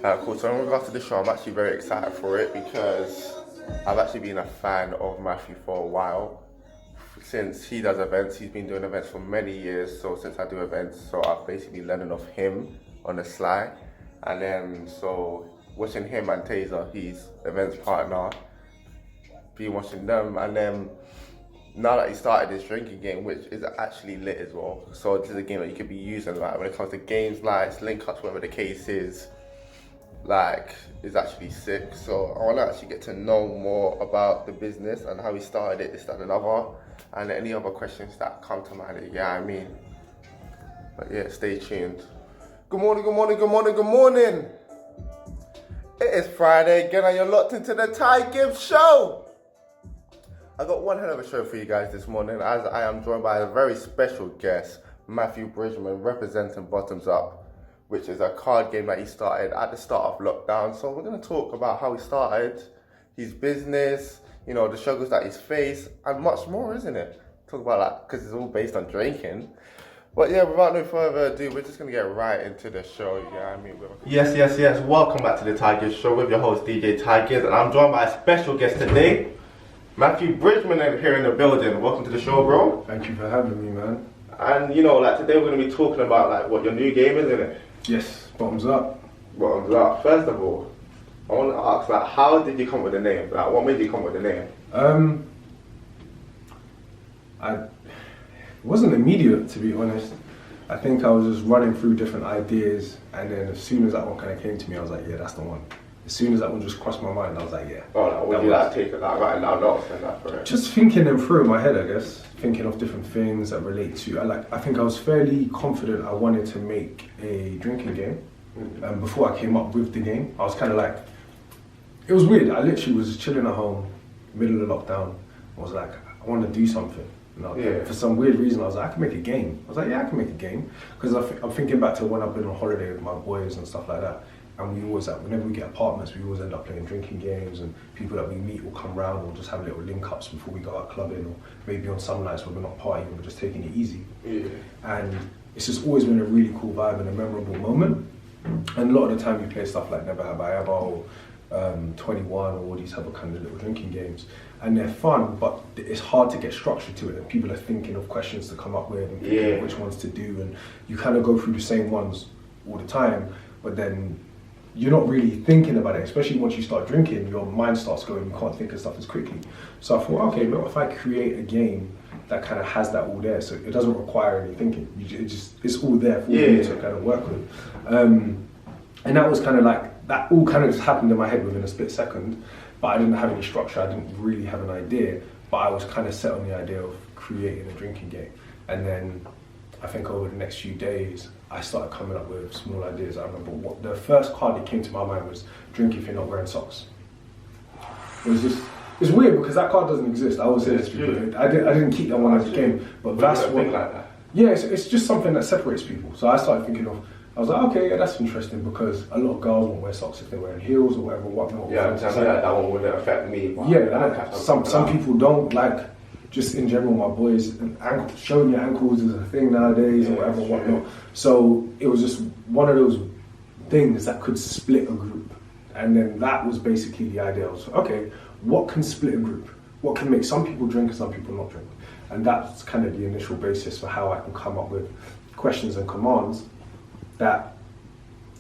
Cool. So in regards to the show, I'm actually very excited for it because I've actually been a fan of Matthew for a while. Since he does events, he's been doing events for many years. So since I do events, so I've basically been learning off him on the sly. And then so watching him and Taser, his events partner, been watching them, and then now that he started this drinking game, which is actually lit as well. So this is a game that you could be using like when it comes to games, lights, link ups, whatever the case is. Like, is actually sick. So I want to actually get to know more about the business and how he started it, this, that, and another, and any other questions that come to mind. Yeah, I mean, but yeah, stay tuned. Good morning, good morning, good morning, good morning. It is Friday again, and you're locked into the Gibz show. I got one hell of a show for you guys this morning, as I am joined by a very special guest, Matthew Bridgeman, representing Bottoms Up, which is a card game that he started at the start of lockdown. So we're going to talk about how he started, his business, you know, the struggles that he's faced, and much more, isn't it? Talk about that, because it's all based on drinking. But yeah, without no further ado, we're just going to get right into the show, you know what I mean? Yes. Welcome back to the Gibz show with your host, DJ Gibz, and I'm joined by a special guest today, Matthew Bridgeman, here in the building. Welcome to the show, bro. Thank you for having me, man. And you know, like today we're going to be talking about like what your new game is, isn't it? Yes, bottoms up. Bottoms up. First of all, I want to ask, like, how did you come with the name? Like, what made you come with the name? It wasn't immediate, to be honest. I think I was just running through different ideas, and then as soon as that one kind of came to me, I was like, yeah, that's the one. As soon as that one just crossed my mind, I was like, yeah. Oh, like, would you like take it, like, writing down notes and that for it? Just thinking them through in my head, I guess. Thinking of different things that relate to. I think I was fairly confident I wanted to make a drinking game. Before I came up with the game, I was kind of like, it was weird. I literally was chilling at home, middle of lockdown. I was like, I want to do something. For some weird reason, I was like, I can make a game. I was like, yeah, I can make a game. Because I'm thinking back to when I've been on holiday with my boys and stuff like that. And we always, whenever we get apartments, we always end up playing drinking games, and people that we meet will come round or just have little link-ups before we go out clubbing, or maybe on some nights when we're not partying, we're just taking it easy. Yeah. And it's just always been a really cool vibe and a memorable moment. And a lot of the time we play stuff like Never Have I Ever, or 21, or all these other kind of little drinking games. And they're fun, but it's hard to get structure to it, and people are thinking of questions to come up with, and thinking of which ones to do, and you kind of go through the same ones all the time, but then you're not really thinking about it, especially once you start drinking, your mind starts going, you can't think of stuff as quickly. So I thought, okay, look, if I create a game that kind of has that all there, so it doesn't require any thinking, it's all there for you to kind of work with. And that was kind of like, that all kind of just happened in my head within a split second, but I didn't have any structure, I didn't really have an idea, but I was kind of set on the idea of creating a drinking game. And then I think over the next few days, I started coming up with small ideas. I remember the first card that came to my mind was drink if you're not wearing socks. It's weird because that card doesn't exist. I always say this because I didn't keep that one as a game, but that's what. Like that? Yeah, it's just something that separates people. So I started thinking of. I was like, okay, yeah, that's interesting because a lot of girls won't wear socks if they're wearing heels or whatnot. Yeah, I know that one wouldn't affect me. Yeah, some people don't like. Just in general, my boys, showing your ankles is a thing nowadays, or whatever, whatnot. So it was just one of those things that could split a group. And then that was basically the idea. I was okay, what can split a group? What can make some people drink and some people not drink? And that's kind of the initial basis for how I can come up with questions and commands that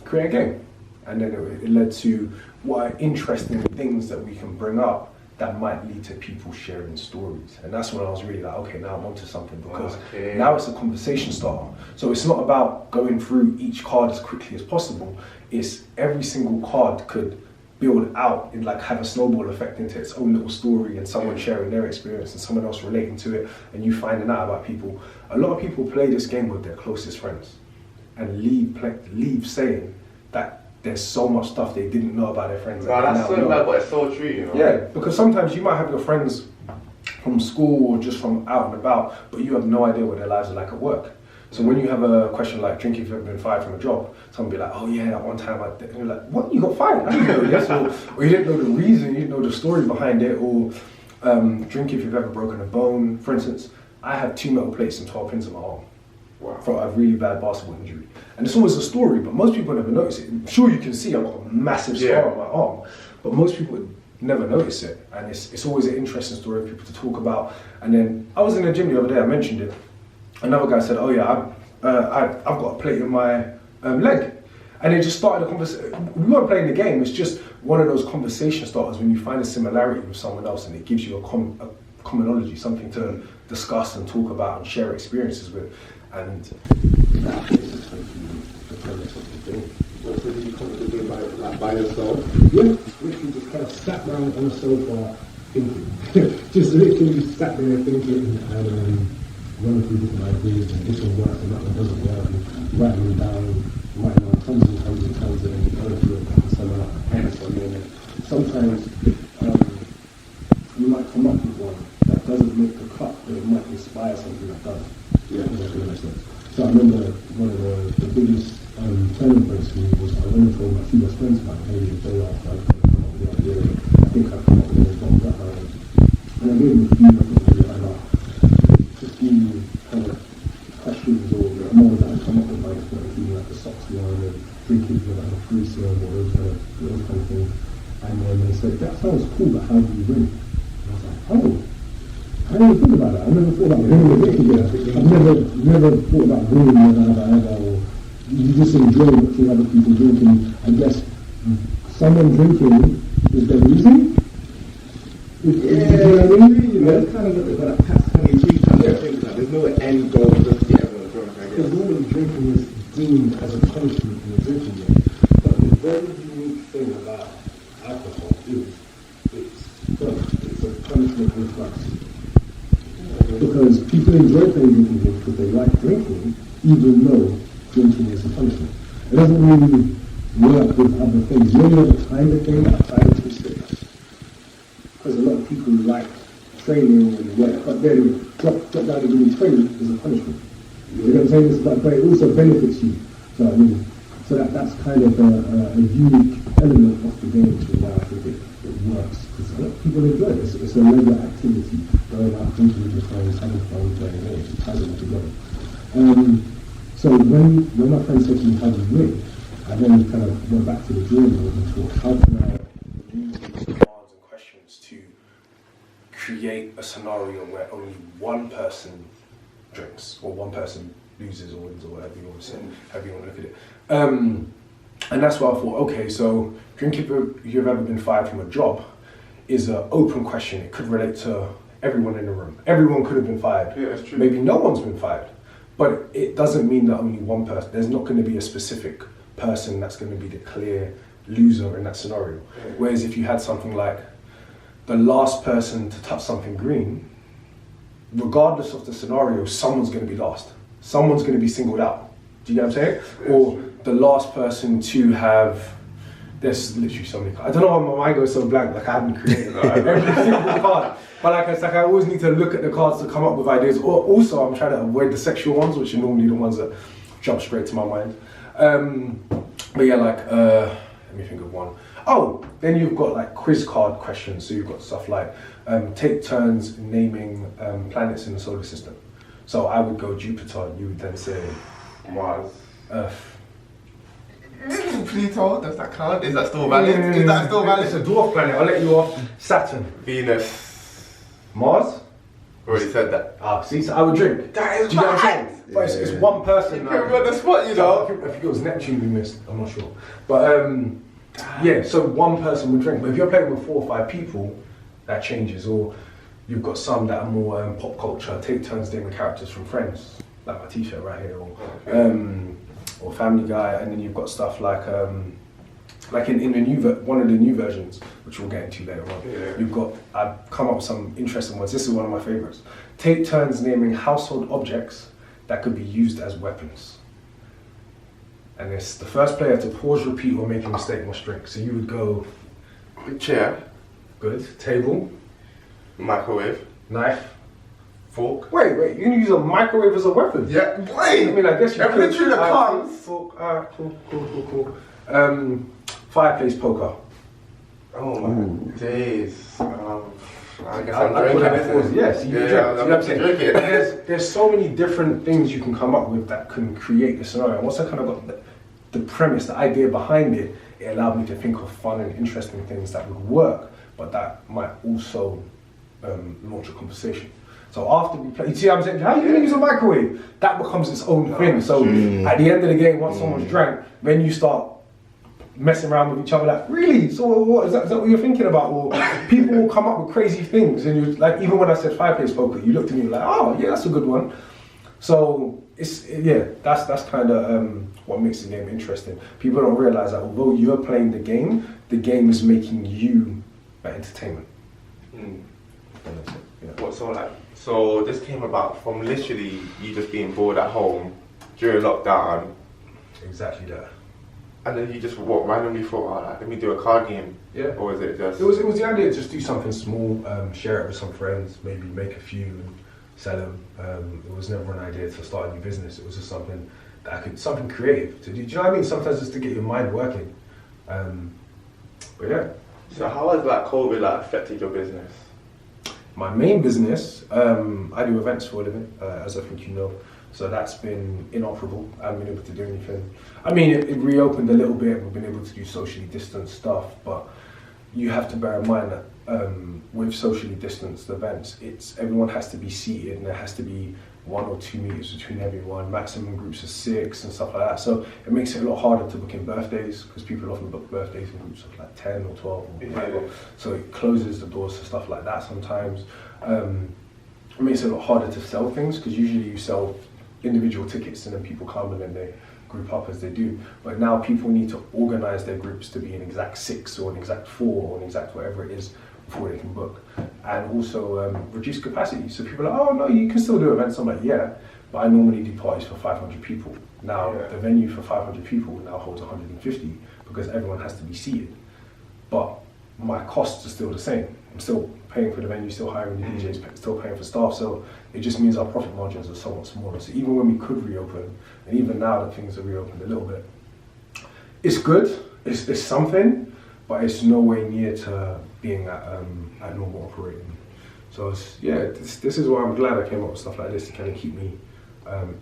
create a game. And then it led to what are interesting things that we can bring up that might lead to people sharing stories. And that's when I was really like, okay, now I'm onto something, because now it's a conversation starter. So it's not about going through each card as quickly as possible. It's every single card could build out and like have a snowball effect into its own little story, and someone sharing their experience and someone else relating to it, and you finding out about people. A lot of people play this game with their closest friends and leave saying that there's so much stuff they didn't know about their friends. No, that's so bad, but it's so true, you know? Yeah, because sometimes you might have your friends from school or just from out and about, but you have no idea what their lives are like at work. So when you have a question like, drink if you've ever been fired from a job, someone will be like, oh yeah, that one time and you're like, what, you got fired? I didn't know this. Or you didn't know the reason, you didn't know the story behind it, or drink if you've ever broken a bone. For instance, I have 2 metal plates and 12 pins in my arm. from a really bad basketball injury. And it's always a story, but most people never notice it. I'm sure you can see I've got a massive scar on my arm, but most people never notice it. And it's always an interesting story for people to talk about. And then I was in the gym the other day, I mentioned it. Another guy said, oh yeah, I've got a plate in my leg. And they just started a conversation. We weren't playing the game, it's just one of those conversation starters when you find a similarity with someone else and it gives you a commonology, something to discuss and talk about and share experiences with. And that is essentially the premise of the game. So did you come to the game by yourself? Yeah, literally just kind of sat down on the sofa thinking. Just literally sat there thinking and running through different ideas and different works and that one doesn't work and writing them down. Right now, tons and tons and tons of them, going through some hands on them. Sometimes you might come up with one that doesn't make the cut, but it might inspire something that does. Yeah, that makes sense. So I remember one of the biggest turning points for me was I went and told my few best friends about hey, the day after I come up with the idea. I think I've come up with it, got that right. And I gave them a few, I think maybe like 15 kind of questions or more that I come up with, like like the socks one and drinking for like a free serve or those kind of things. And then they said, that sounds cool, but how do you win? And I was like, oh, I didn't think about that. I never thought about winning a drinking game. I've never thought about winning ever, or you just enjoy watching other people drinking. I guess someone drinking is their reason. You know what I mean? You know, it's kind of like a past 22 kind of thing. Like, there's no end goal just to get everyone drunk, I guess. Because normally drinking is deemed as a punishment in a drinking game. But the very unique thing about alcohol is it's a punishment with fun. Because people enjoy playing drinking games because they like drinking, even though drinking is a punishment. It doesn't really work with other things. The only other kind of thing outside of this fitness. Because a lot of people like training and work, but then drop down to doing training is a punishment. You know what I'm saying? But it also benefits you. So I mean, that's kind of a unique element of the game, which is why I think it works. Because a lot of people enjoy it. It's a regular activity, going out drinking with your friends, having fun, playing games, it ties it all together. So when my friend said to me, how do you win? I then kind of went back to the drawing board and thought, how can I use these demands and questions to create a scenario where only one person drinks, or one person loses or wins, or whatever you want to say, however you want to look at it. And that's why I thought, okay, so drinking if you've ever been fired from a job is an open question. It could relate to everyone in the room. Everyone could have been fired. Yeah, that's true. Maybe no one's been fired. But it doesn't mean that only one person, there's not going to be a specific person that's going to be the clear loser in that scenario. Yeah. Whereas if you had something like the last person to touch something green, regardless of the scenario, someone's going to be last. Someone's going to be singled out. Do you get what I'm saying? Yeah, or the last person to have, there's literally so many cards. I don't know why my mind goes so blank, like I haven't created every single card. But like it's like I always need to look at the cards to come up with ideas. Or also I'm trying to avoid the sexual ones, which are normally the ones that jump straight to my mind. But yeah, like, let me think of one. Oh, then you've got like quiz card questions. So you've got stuff like, take turns naming planets in the solar system. So I would go Jupiter, and you would then say Mars. Earth. Pluto, does that count? Is that still valid? Is that still valid? It's a dwarf planet, I'll let you off. Saturn. Venus. Mars? Already said that. Ah, see, so I would drink. That is Do you know what I'm mad. saying? But it's one person. You put me on the spot, you know. I think it was Neptune we missed, I'm not sure. But yeah, so one person would drink. But if you're playing with 4 or 5 people, that changes. Or you've got some that are more pop culture, take turns naming characters from Friends, like my t-shirt right here, or Family Guy, and then you've got stuff like in the new one of the new versions, which we'll get into later on. Yeah. You've got, I've come up with some interesting ones. This is one of my favorites. Take turns naming household objects that could be used as weapons. And it's the first player to pause, repeat, or make a mistake must drink. So you would go Chair. good, table, Microwave. knife. Fork. Wait, you can use a microwave as a weapon? Yeah. Wait. I mean, I guess you could. Everything that comes. Fork, cool. Fireplace poker. Oh my days. I guess I'm drinking. Yes, you drink. I'm You know what I'm saying? drinking. There's so many different things you can come up with that can create the scenario. And once I kind of got the premise, the idea behind it, it allowed me to think of fun and interesting things that would work, but that might also launch a conversation. So after we play, you see what I'm saying? How you use a microwave? That becomes its own thing. So at the end of the game, once someone's drank, then you start messing around with each other like, really? So what is that what you're thinking about? Or people will come up with crazy things, and you like, even when I said 5-place poker, you looked at me like, oh yeah, that's a good one. So that's kind of what makes the game interesting. People don't realize that although you're playing the game is making you an entertainment. Yeah. So this came about from literally you just being bored at home during lockdown. Exactly that. And then you just randomly thought, oh, let me do a card game. Yeah. Or was it just? It was the idea to just do something small, share it with some friends, maybe make a few and sell them. It was never an idea to start a new business. It was just something that something creative to do. Do you know what I mean? Sometimes just to get your mind working. But yeah. So how has COVID affected your business? My main business, I do events for a living, as I think you know. So that's been inoperable. I haven't been able to do anything. I mean, it reopened a little bit. We've been able to do socially distanced stuff, but you have to bear in mind that with socially distanced events, everyone has to be seated, and there has to be 1 or 2 meters between everyone, maximum groups of 6 and stuff like that. So it makes it a lot harder to book in birthdays, because people often book birthdays in groups of like 10 or 12 or whatever. So it closes the doors to stuff like that sometimes. It makes it a lot harder to sell things, because usually you sell individual tickets and then people come and then they group up as they do. But now people need to organize their groups to be an exact 6 or an exact 4 or an exact whatever it is before they can book. And also reduce capacity. So people are like, oh no, you can still do events. I'm like, yeah, but I normally do parties for 500 people. Now the venue for 500 people now holds 150 because everyone has to be seated. But my costs are still the same. I'm still paying for the venue, still hiring the DJs, still paying for staff. So it just means our profit margins are somewhat smaller. So even when we could reopen, and even now that things are reopened a little bit, it's good. It's something, but it's nowhere near to being at normal operating. So this is why I'm glad I came up with stuff like this to kind of keep me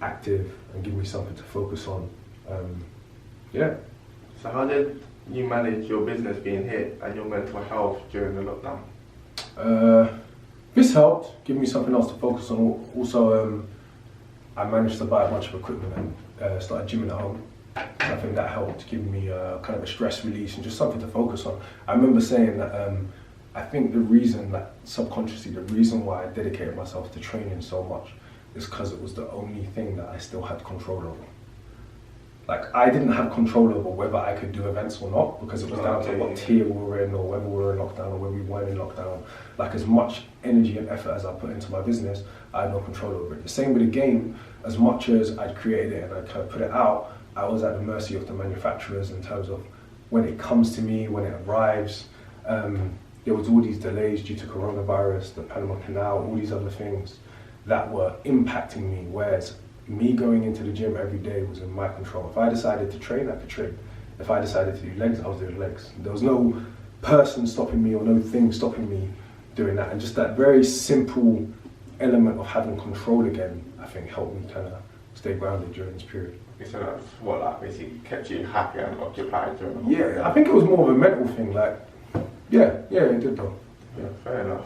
active and give me something to focus on. So how did you manage your business being hit and your mental health during the lockdown? This helped give me something else to focus on. Also, I managed to buy a bunch of equipment and started gymming at home. So I think that helped give me kind of a stress release and just something to focus on. I remember saying that I think the reason that subconsciously, the reason why I dedicated myself to training so much is because it was the only thing that I still had control over. Like, I didn't have control over whether I could do events or not, because it was down to what tier we were in, or whether we were in lockdown or whether we weren't in lockdown. Like, as much energy and effort as I put into my business, I had no control over it. The same with the game. As much as I'd created it and I kind of put it out, I was at the mercy of the manufacturers in terms of when it comes to me, when it arrives. There was all these delays due to coronavirus, the Panama Canal, all these other things that were impacting me, whereas me going into the gym every day was in my control. If I decided to train, I could train. If I decided to do legs, I was doing legs. There was no person stopping me or no thing stopping me doing that. And just that very simple element of having control again, I think helped me kind of stay grounded during this period. So that's what basically kept you happy and occupied during the whole period? I think it was more of a mental thing. Like, it did though. Yeah, fair enough.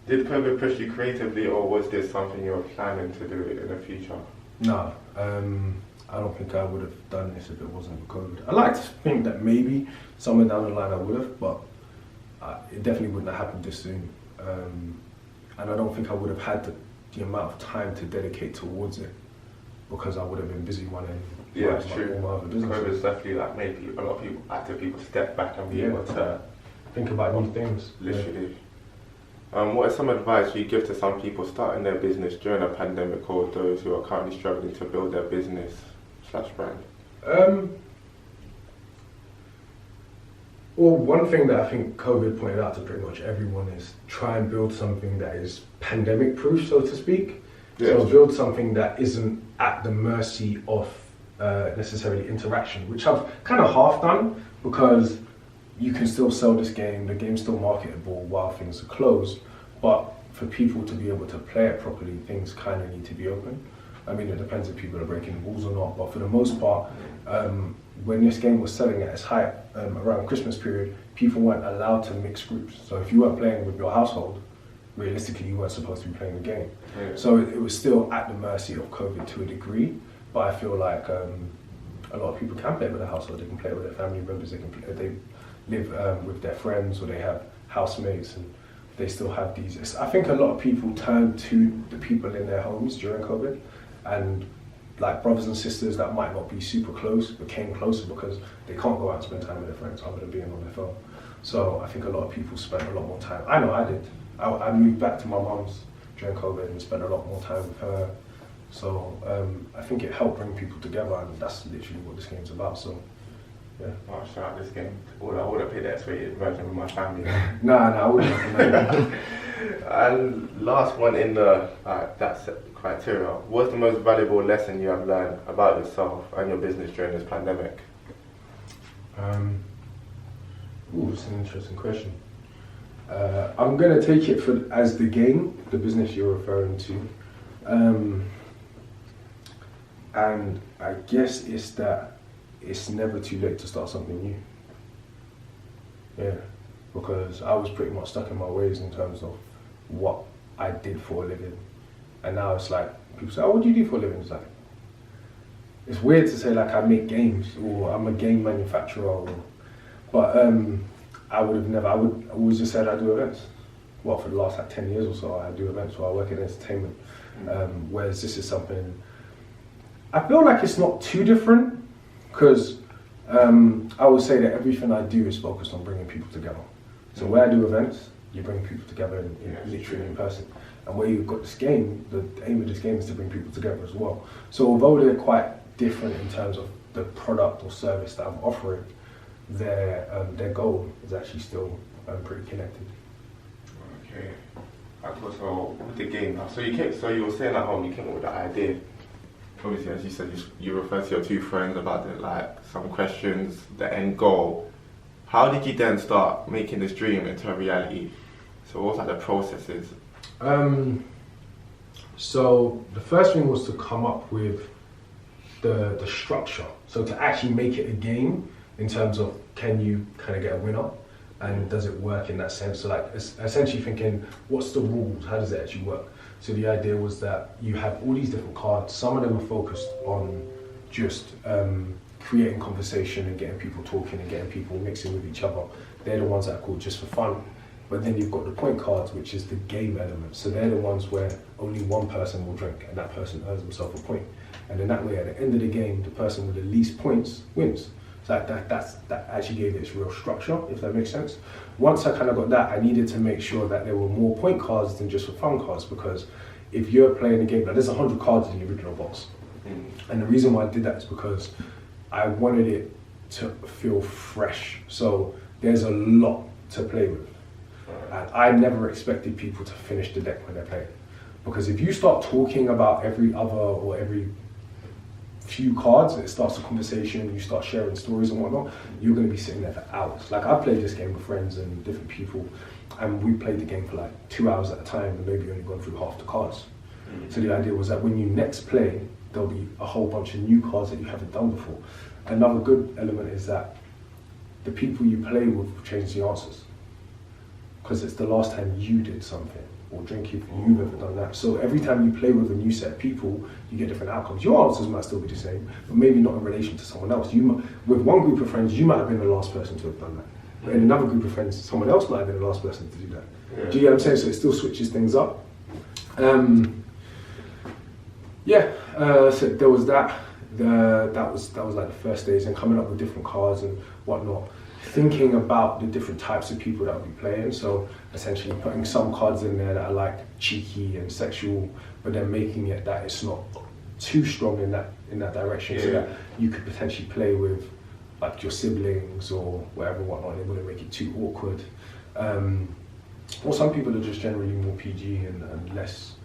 Did COVID push you creatively, or was this something you were planning to do in the future? No, I don't think I would have done this if it wasn't for COVID. I like to think that maybe somewhere down the line I would have, but it definitely wouldn't have happened this soon. And I don't think I would have had the amount of time to dedicate towards it, because I would have been busy running. Yeah, it's true. COVID's definitely made a lot of active people step back and be able to think about new things. Literally. What is some advice you give to some people starting their business during a pandemic, or those who are currently struggling to build their business/brand? Well, one thing that I think COVID pointed out to pretty much everyone is try and build something that is pandemic proof, so to speak. Yeah. So build something that isn't at the mercy of necessarily interaction, which I've kind of half done, because you can still sell this game, the game's still marketable while things are closed, but for people to be able to play it properly, things kind of need to be open. I mean, it depends if people are breaking the rules or not, but for the most part, when this game was selling at its height around Christmas period, people weren't allowed to mix groups. So if you weren't playing with your household, realistically you weren't supposed to be playing the game. Yeah. So it was still at the mercy of COVID to a degree, but I feel like a lot of people can play with their household, they can play with their family members, they can play, they live with their friends, or they have housemates, and they still have these. I think a lot of people turned to the people in their homes during COVID, and like brothers and sisters that might not be super close became closer because they can't go out and spend time with their friends other than being on their phone. So I think a lot of people spent a lot more time. I know I did. I moved back to my mum's during COVID and spent a lot more time with her. So I think it helped bring people together, and that's literally what this game's about. So yeah. I'll shout out this game. I would have played the X-rated version with my family. Nah, I wouldn't recommend it. And last one in the that's criteria. What's the most valuable lesson you have learned about yourself and your business during this pandemic? It's an interesting question. I'm going to take it as the game, the business you're referring to. And I guess it's that it's never too late to start something new. Yeah, because I was pretty much stuck in my ways in terms of what I did for a living. And now it's like, people say, oh, what do you do for a living? It's like, it's weird to say like I make games or I'm a game manufacturer, but I would always just said I do events. Well, for the last like 10 years or so, I do events where I work in entertainment. Whereas this is something, I feel like it's not too different, because I would say that everything I do is focused on bringing people together. So where I do events, you bring people together literally in person. And where you've got this game, the aim of this game is to bring people together as well. So although they're quite different in terms of the product or service that I'm offering, their goal is actually still pretty connected. Okay. So with the game now, so you were saying at home, you came up with the idea. Obviously, as you said, you referred to your two friends about some questions, the end goal. How did you then start making this dream into a reality? So what are the processes? So the first thing was to come up with the structure. So to actually make it a game in terms of, can you kind of get a winner? And does it work in that sense? So like essentially thinking, what's the rules? How does it actually work? So the idea was that you have all these different cards. Some of them are focused on just creating conversation and getting people talking and getting people mixing with each other. They're the ones that are called just for fun. But then you've got the point cards, which is the game element. So they're the ones where only one person will drink and that person earns himself a point. And then that way, at the end of the game, the person with the least points wins. So that actually gave it its real structure, if that makes sense. Once I kind of got that, I needed to make sure that there were more point cards than just for fun cards, because if you're playing a game, like there's 100 cards in the original box. And the reason why I did that is because I wanted it to feel fresh. So there's a lot to play with. And I never expected people to finish the deck when they're playing. Because if you start talking about every other or every few cards, it starts a conversation, you start sharing stories and whatnot, you're going to be sitting there for hours. Like I played this game with friends and different people, and we played the game for like 2 hours at a time and maybe only gone through half the cards. So the idea was that when you next play, there'll be a whole bunch of new cards that you haven't done before. Another good element is that the people you play with will change the answers, because it's the last time you did something or drink if you've ever done that. So every time you play with a new set of people, you get different outcomes. Your answers might still be the same, but maybe not in relation to someone else. With one group of friends, you might have been the last person to have done that. But in another group of friends, someone else might have been the last person to do that. Yeah. Do you get what I'm saying? So it still switches things up. So there was that. That was like the first days, and coming up with different cards and whatnot. Thinking about the different types of people that will be playing, so essentially putting some cards in there that are like cheeky and sexual, but then making it that it's not too strong in that direction, so that you could potentially play with like your siblings or whatever whatnot. It wouldn't make it too awkward. Or some people are just generally more PG and less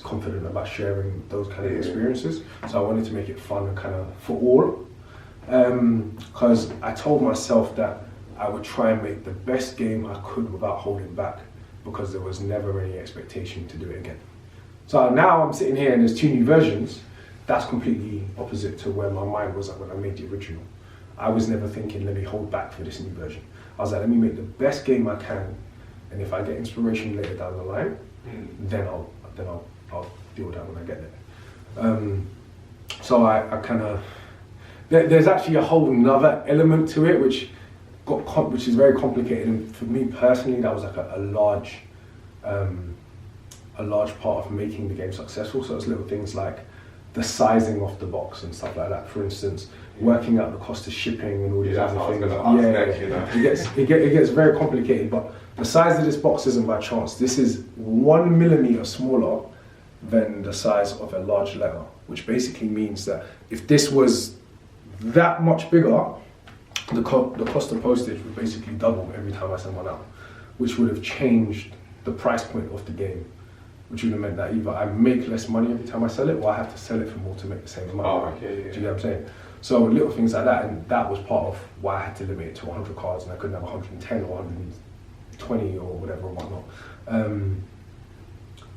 confident about sharing those kind of experiences. So I wanted to make it fun and kind of for all. Because I told myself that I would try and make the best game I could without holding back, because there was never any expectation to do it again. So now I'm sitting here and there's 2 new versions. That's completely opposite to where my mind was at when I made the original. I was never thinking, let me hold back for this new version. I was like, let me make the best game I can, and if I get inspiration later down the line, then I'll deal with that when I get there. So I kind of, there's actually a whole nother element to it which is very complicated, and for me personally that was like a large part of making the game successful. So it's little things like the sizing of the box and stuff like that. For instance, working out the cost of shipping and all these other things. It gets very complicated, but the size of this box isn't by chance. This is 1 millimeter smaller than the size of a large letter, which basically means that if this was that much bigger, the cost of postage would basically double every time I send one out, which would have changed the price point of the game, which would have meant that either I make less money every time I sell it, or I have to sell it for more to make the same amount. Oh, okay, yeah. Do you get what I'm saying? So little things like that, and that was part of why I had to limit it to 100 cards, and I couldn't have 110 or 120 or whatever and whatnot.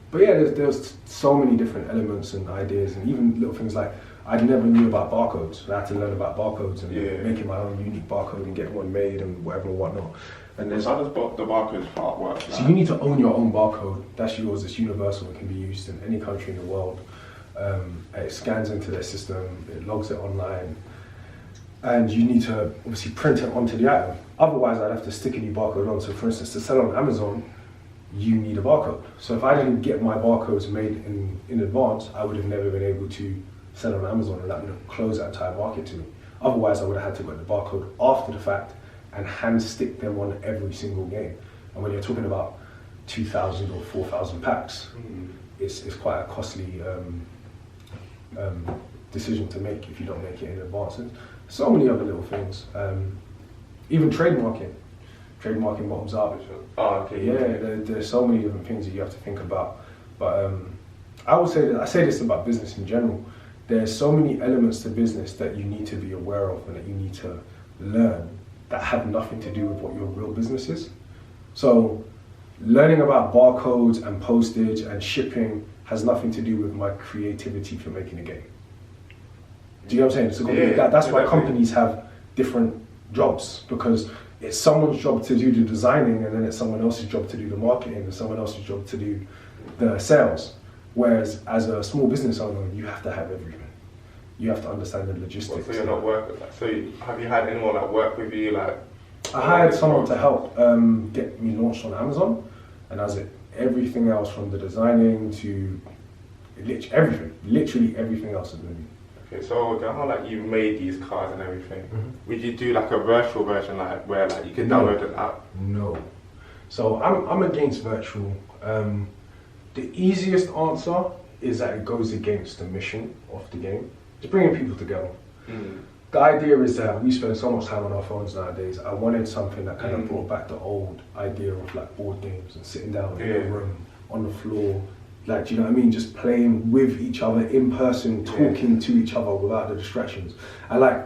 But yeah, there's so many different elements and ideas, and even little things like I never knew about barcodes. I had to learn about barcodes and making my own unique barcode and getting one made and whatever and whatnot. And there's how does the barcodes part work? So you need to own your own barcode. That's yours. It's universal. It can be used in any country in the world. It scans into their system. It logs it online, and you need to obviously print it onto the item. Otherwise, I'd have to stick a new barcode on. So, for instance, to sell on Amazon, you need a barcode. So if I didn't get my barcodes made in advance, I would have never been able to sell on Amazon, and that would have closed that entire market to me. Otherwise, I would have had to get the barcode after the fact and hand stick them on every single game. And when you're talking about 2,000 or 4,000 packs, it's quite a costly decision to make if you don't make it in advance. And so many other little things. Even trademarking bottoms up. Oh, okay. Yeah, there's so many different things that you have to think about. But I would say that I say this about business in general. There's so many elements to business that you need to be aware of and that you need to learn that have nothing to do with what your real business is. So learning about barcodes and postage and shipping has nothing to do with my creativity for making a game. Do you know what I'm saying? So that's why companies have different jobs, because it's someone's job to do the designing, and then it's someone else's job to do the marketing, and someone else's job to do the sales. Whereas as a small business owner, you have to have everything. You have to understand the logistics. So you're not working. So have you had anyone that work with you? Like, I hired someone to help get me launched on Amazon, and as it everything else from the designing to literally everything else is moving. Okay, so how like you made these cards and everything, would you do like a virtual version, like where like you could download an app? No. So I'm against virtual. The easiest answer is that it goes against the mission of the game. It's bringing people together. The idea is that we spend so much time on our phones nowadays. I wanted something that kind of brought back the old idea of like board games and sitting down in a room on the floor. Like, do you know what I mean? Just playing with each other in person, talking to each other without the distractions. And like,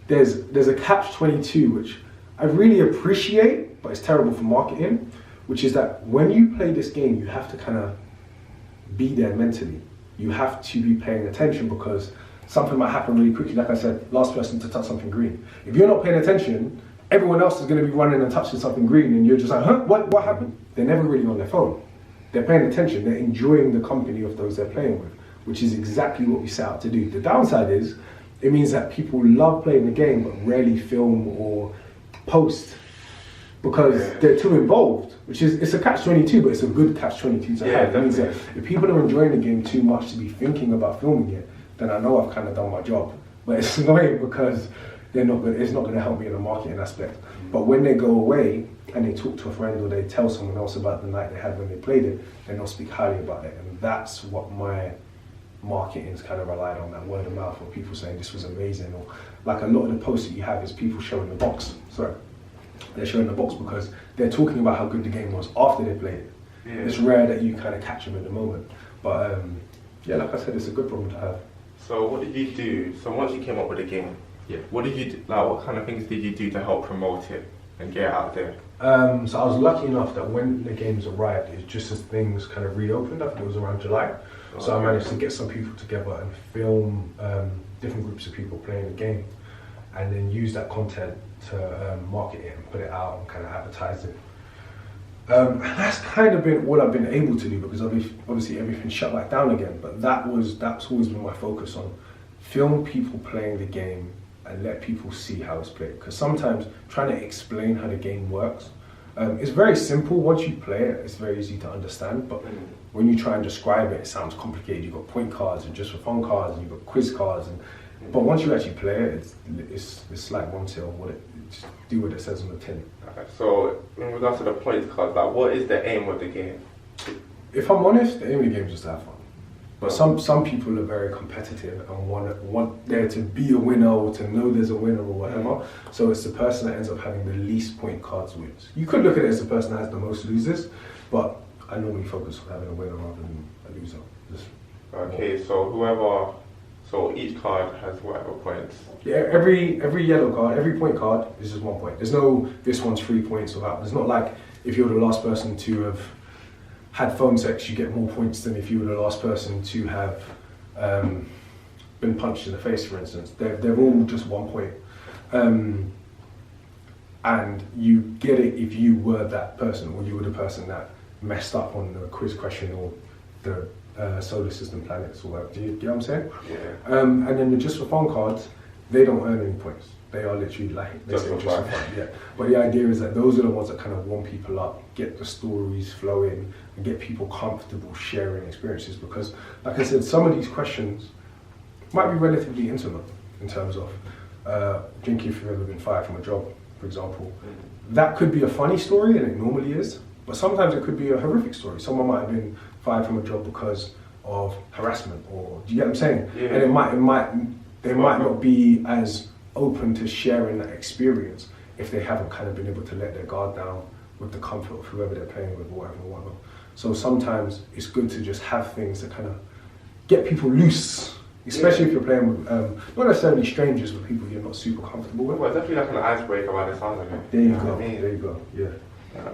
there's a catch-22 which I really appreciate, but it's terrible for marketing, which is that when you play this game, you have to kind of be there mentally. You have to be paying attention, because something might happen really quickly. Like I said, last person to touch something green. If you're not paying attention, everyone else is going to be running and touching something green, and you're just like, huh, what happened? They're never really on their phone. They're paying attention, they're enjoying the company of those they're playing with, which is exactly what we set out to do. The downside is, it means that people love playing the game but rarely film or post, because they're too involved, it's a catch-22, but it's a good catch-22 to have. It means that if people are enjoying the game too much to be thinking about filming it, then I know I've kind of done my job. But it's annoying because it's not going to help me in the marketing aspect. But when they go away and they talk to a friend or they tell someone else about the night they had when they played it, then they'll speak highly about it. And that's what my marketing's kind of relied on, that word of mouth, or people saying this was amazing. Or like a lot of the posts that you have is people showing the box. Sorry. They're showing the box because they're talking about how good the game was after they played it. It's rare that you kind of catch them in the moment. But like I said, it's a good problem to have. So what did you do? So once you came up with the game, what did you do? Like, what kind of things did you do to help promote it and get it out there? So I was lucky enough that when the games arrived, it was just as things kind of reopened. I think it was around July. So I managed to get some people together and film different groups of people playing the game, and then use that content to market it and put it out and kind of advertise it. And that's kind of been all I've been able to do, because obviously everything shut back down again. But that's always been my focus, on film people playing the game and let people see how it's played. Because sometimes trying to explain how the game works, it's very simple. Once you play it, it's very easy to understand. But when you try and describe it, it sounds complicated. You've got point cards and just for fun cards, and you've got quiz cards. But once you actually play it, it's like one till just do what it says on the tin. Okay, so in regards to the points cards, like, what is the aim of the game? If I'm honest, the aim of the game is just to have fun. But some people are very competitive and want there to be a winner or to know there's a winner or whatever. So it's the person that ends up having the least point cards wins. You could look at it as the person that has the most losers, but I normally focus on having a winner rather than a loser. Okay, so each card has whatever points. Yeah, every yellow card, every point card is just 1 point. There's no this one's 3 points or that. It's not like if you're the last person to have had phone sex, you get more points than if you were the last person to have been punched in the face, for instance. They're all just 1 point. And you get it if you were that person, or you were the person that messed up on the quiz question or the solar system planets or whatever. Do you get what I'm saying? Yeah. And then the just for fun cards, they don't earn any points. They are literally like they just say for just fun. for fun. Yeah. But the idea is that those are the ones that kind of warm people up, get the stories flowing, and get people comfortable sharing experiences. Because, like I said, some of these questions might be relatively intimate in terms of drinking if you've ever been fired from a job, for example. That could be a funny story, and it normally is. But sometimes it could be a horrific story. Someone might have been fired from a job because of harassment, or do you get what I'm saying? Yeah. And they might not be as open to sharing that experience if they haven't kind of been able to let their guard down with the comfort of whoever they're playing with or whatever. So sometimes it's good to just have things that kind of get people loose, especially if you're playing with not necessarily strangers, but people you're not super comfortable with. Well, it's definitely like an icebreaker by the sound of it. There you know go. what I mean? There you go. Yeah.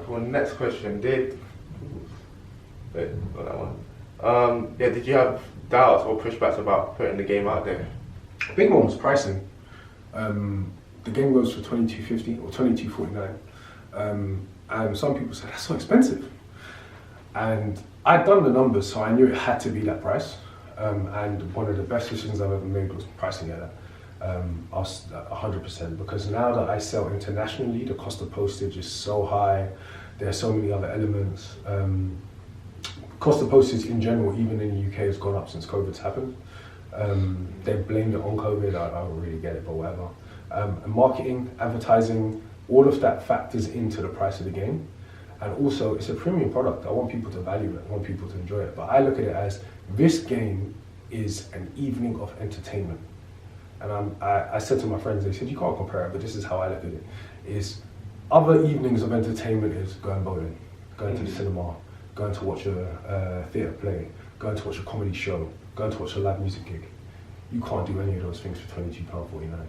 Well, next question. Did you have doubts or pushbacks about putting the game out there? Big one was pricing. The game goes for $22.50 or $22.49, and some people said that's so expensive. And I'd done the numbers, so I knew it had to be that price. And one of the best decisions I've ever made was pricing it at 100%, because now that I sell internationally, the cost of postage is so high. There are so many other elements. Cost of postage in general, even in the UK, has gone up since COVID's happened. They blamed it on COVID, I don't really get it, but whatever. And marketing, advertising, all of that factors into the price of the game. And also, it's a premium product. I want people to value it, I want people to enjoy it. But I look at it as, this game is an evening of entertainment. And I said to my friends, they said, you can't compare it, but this is how I look at it. Is other evenings of entertainment is going bowling, going to the cinema, going to watch a theatre play, going to watch a comedy show, going to watch a live music gig. You can't do any of those things for £22.49.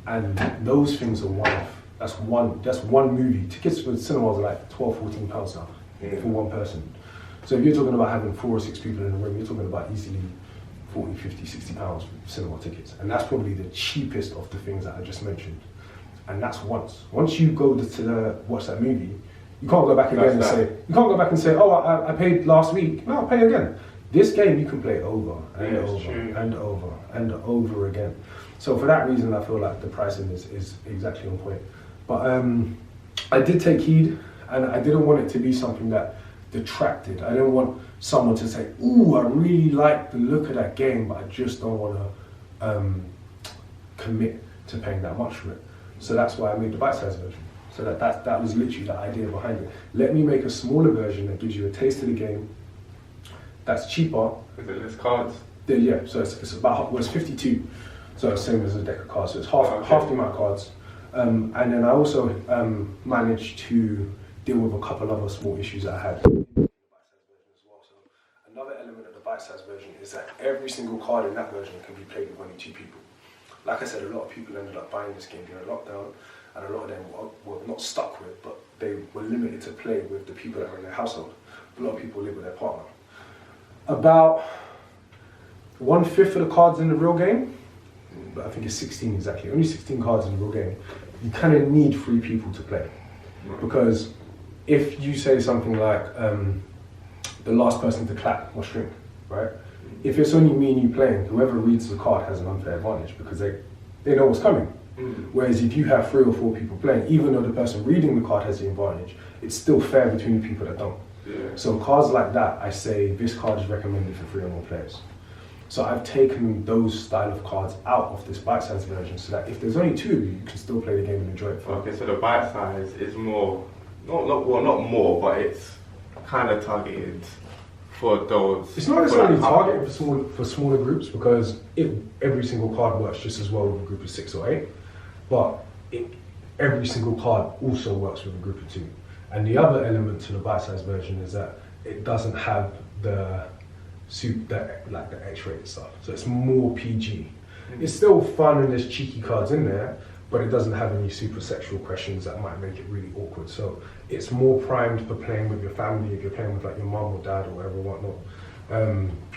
And those things are one-off. That's one movie. Tickets for the cinemas are like £12, £14 now for one person. So if you're talking about having 4 or 6 people in the room, you're talking about easily 40, 50, 60 pounds for cinema tickets. And that's probably the cheapest of the things that I just mentioned. And that's once. Once you go to watch that movie, you can't go back again and say, oh, I paid last week. No, I'll pay again. This game you can play over and over again. So for that reason, I feel like the pricing is exactly on point. But I did take heed, and I didn't want it to be something that detracted. I didn't want someone to say, ooh, I really like the look of that game, but I just don't want to commit to paying that much for it. So that's why I made the bite-sized version. So that was literally the idea behind it. Let me make a smaller version that gives you a taste of the game, that's cheaper. Is it less cards? Yeah, so it's about, well, it's 52. So it's same as a deck of cards, so it's half the amount of cards. And then I also managed to deal with a couple other small issues that I had in the bite-sized version as well. So another element of the bite-sized version is that every single card in that version can be played with only 2 people. Like I said, a lot of people ended up buying this game during lockdown, and a lot of them were not stuck with, but they were limited to play with the people that were in their household. A lot of people live with their partner. About 1/5 of the cards in the real game, but I think it's 16 exactly, only 16 cards in the real game, you kind of need 3 people to play. Because if you say something like, the last person to clap must drink, right? If it's only me and you playing, whoever reads the card has an unfair advantage because they know what's coming. Whereas if you have 3 or 4 people playing, even though the person reading the card has the advantage, it's still fair between the people that don't. So cards like that, I say this card is recommended for 3 or more players. So I've taken those style of cards out of this bite-sized version so that if there's only 2 of you, you can still play the game and enjoy it. Okay, so the bite size is more, not more, but it's kind of targeted for those. It's not necessarily targeted for smaller groups because every single card works just as well with a group of 6 or 8, but every single card also works with a group of 2. And the other element to the bite-sized version is that it doesn't have the X-rated stuff, so it's more PG. It's still fun and there's cheeky cards in there, but it doesn't have any super sexual questions that might make it really awkward. So it's more primed for playing with your family, if you're playing with like your mum or dad or whatever, whatnot,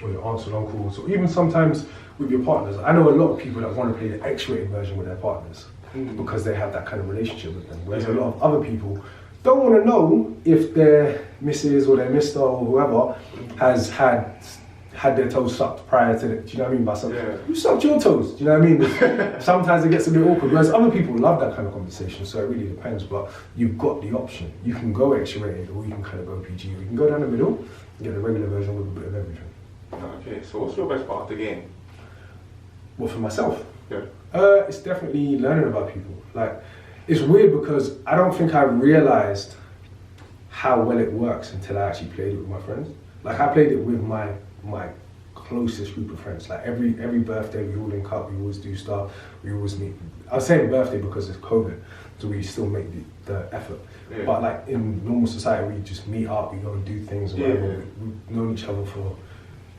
or your aunts and uncles, or even sometimes with your partners. I know a lot of people that want to play the X-rated version with their partners because they have that kind of relationship with them, whereas a lot of other people don't want to know if their missus or their mister or whoever has had their toes sucked prior to it. Do you know what I mean? By something, you sucked your toes. Do you know what I mean? Sometimes it gets a bit awkward, whereas other people love that kind of conversation, so it really depends. But you've got the option. You can go X-rated or you can kind of go PG, or you can go down the middle and get the regular version with a bit of everything. Okay, so what's your best part of the game? Well, for myself? Yeah. It's definitely learning about people. Like, it's weird because I don't think I realised how well it works until I actually played it with my friends. Like, I played it with my closest group of friends. Like every birthday we all link up, we always do stuff, we always meet. I was saying birthday because it's COVID, so we still make the effort. But like in normal society, we just meet up, we go and do things, or whatever. We've known each other for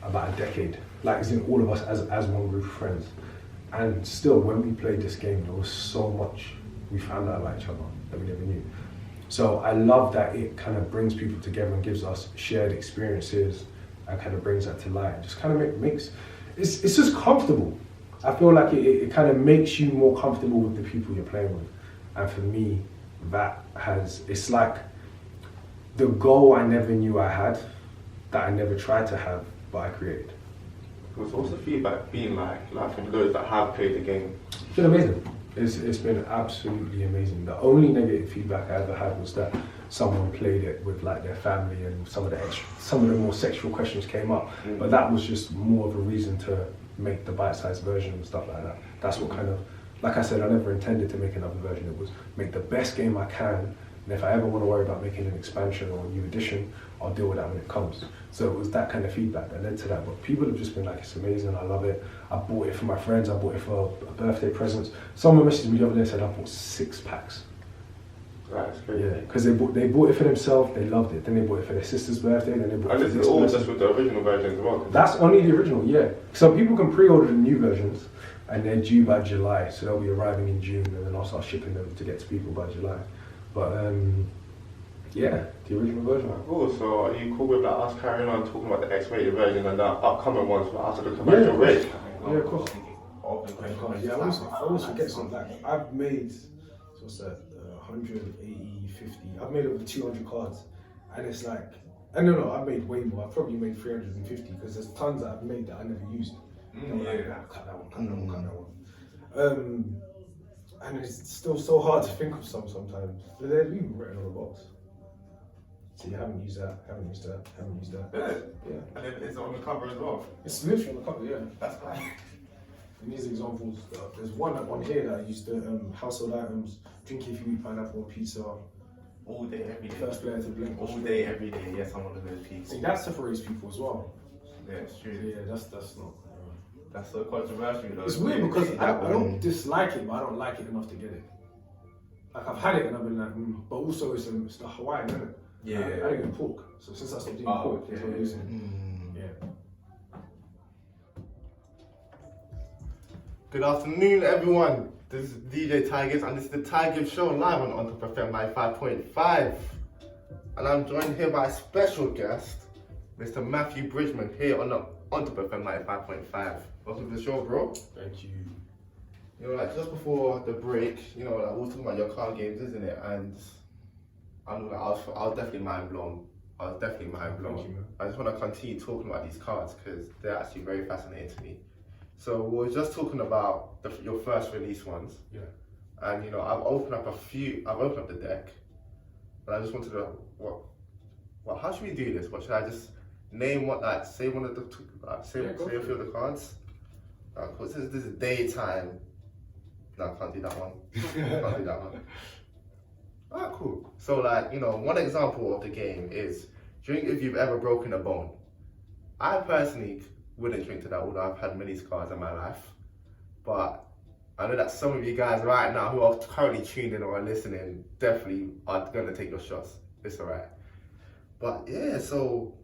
about a decade. Like it's in all of us as one group of friends. And still, when we played this game, there was so much we found out about each other that we never knew. So I love that it kind of brings people together and gives us shared experiences and kind of brings that to light. Just kind of makes, it's just comfortable. I feel like it kind of makes you more comfortable with the people you're playing with. And for me, it's like the goal I never knew I had, that I never tried to have, but I created. What's the feedback been like from those that have played the game? It's been amazing. It's been absolutely amazing. The only negative feedback I ever had was that someone played it with like their family and some of the more sexual questions came up. But that was just more of a reason to make the bite-sized version and stuff like that. That's what kind of, like I said, I never intended to make another version. It was make the best game I can, and if I ever want to worry about making an expansion or a new edition, I'll deal with that when it comes. So it was that kind of feedback that led to that. But people have just been like, it's amazing, I love it. I bought it for my friends, I bought it for a birthday presents. Someone messaged me the other day and said I bought 6 packs. That's crazy. Yeah, because they bought it for themselves, they loved it. Then they bought it for their sister's birthday, then they bought it for this is all just with the original version as well? That's only the original, yeah. So people can pre-order the new versions and they're due by July. So they'll be arriving in June and then I'll start shipping them to get to people by July. But yeah, the original version. Cool, so are you cool with like, us carrying on talking about the X-rated version and the upcoming ones for us to look about your rate? Yeah, of course. Yeah, I always forget something. Like, I've made, so what's that, 180, 50, I've made over 200 cards. And it's like, no, I've made way more. I've probably made 350 because there's tons that I've made that I never used. Like, cut that one. And it's still so hard to think of sometimes. They're even written on the box. So you haven't used that, haven't used that. Yeah. And then it's on the cover as well? It's literally on the cover, yeah. That's nice. In these examples, there's one here that I used household items, drink if you eat pineapple on pizza. All day, every day. First player to blink. All day, every day, yes, I'm one of those people. See, that separates people as well. Yeah, it's true. Yeah, that's not. That's so controversial though. It's weird because I don't dislike it, but I don't like it enough to get it. Like I've had it and I've been like, but also it's the Hawaiian, isn't it? Yeah. I didn't get pork, so since I stopped eating pork, that's what I'm using it. Yeah. Good afternoon, everyone. This is DJ Ty Gibz, and this is the Ty Gibz Show live on Top FM 95.5. And I'm joined here by a special guest, Mr. Matthew Bridgeman, here on Top FM 95.5. Welcome to the show, bro. Thank you. You know, like just before the break, you know, like we were talking about your card games, isn't it? And I was definitely mind blown. Thank you, man. I just want to continue talking about these cards because they're actually very fascinating to me. So we were just talking about your first release ones. Yeah. And you know, I've opened up the deck. But I just wanted to, how should we do this? What should I just name say one of the, say a few of the cards? Because this is daytime. No, I can't do that one. Can't do that one. Alright, cool. So like, you know, one example of the game is drink if you've ever broken a bone. I personally wouldn't drink to that, although I've had many scars in my life. But I know that some of you guys right now who are currently tuned in or are listening definitely are going to take your shots. It's alright. But yeah, so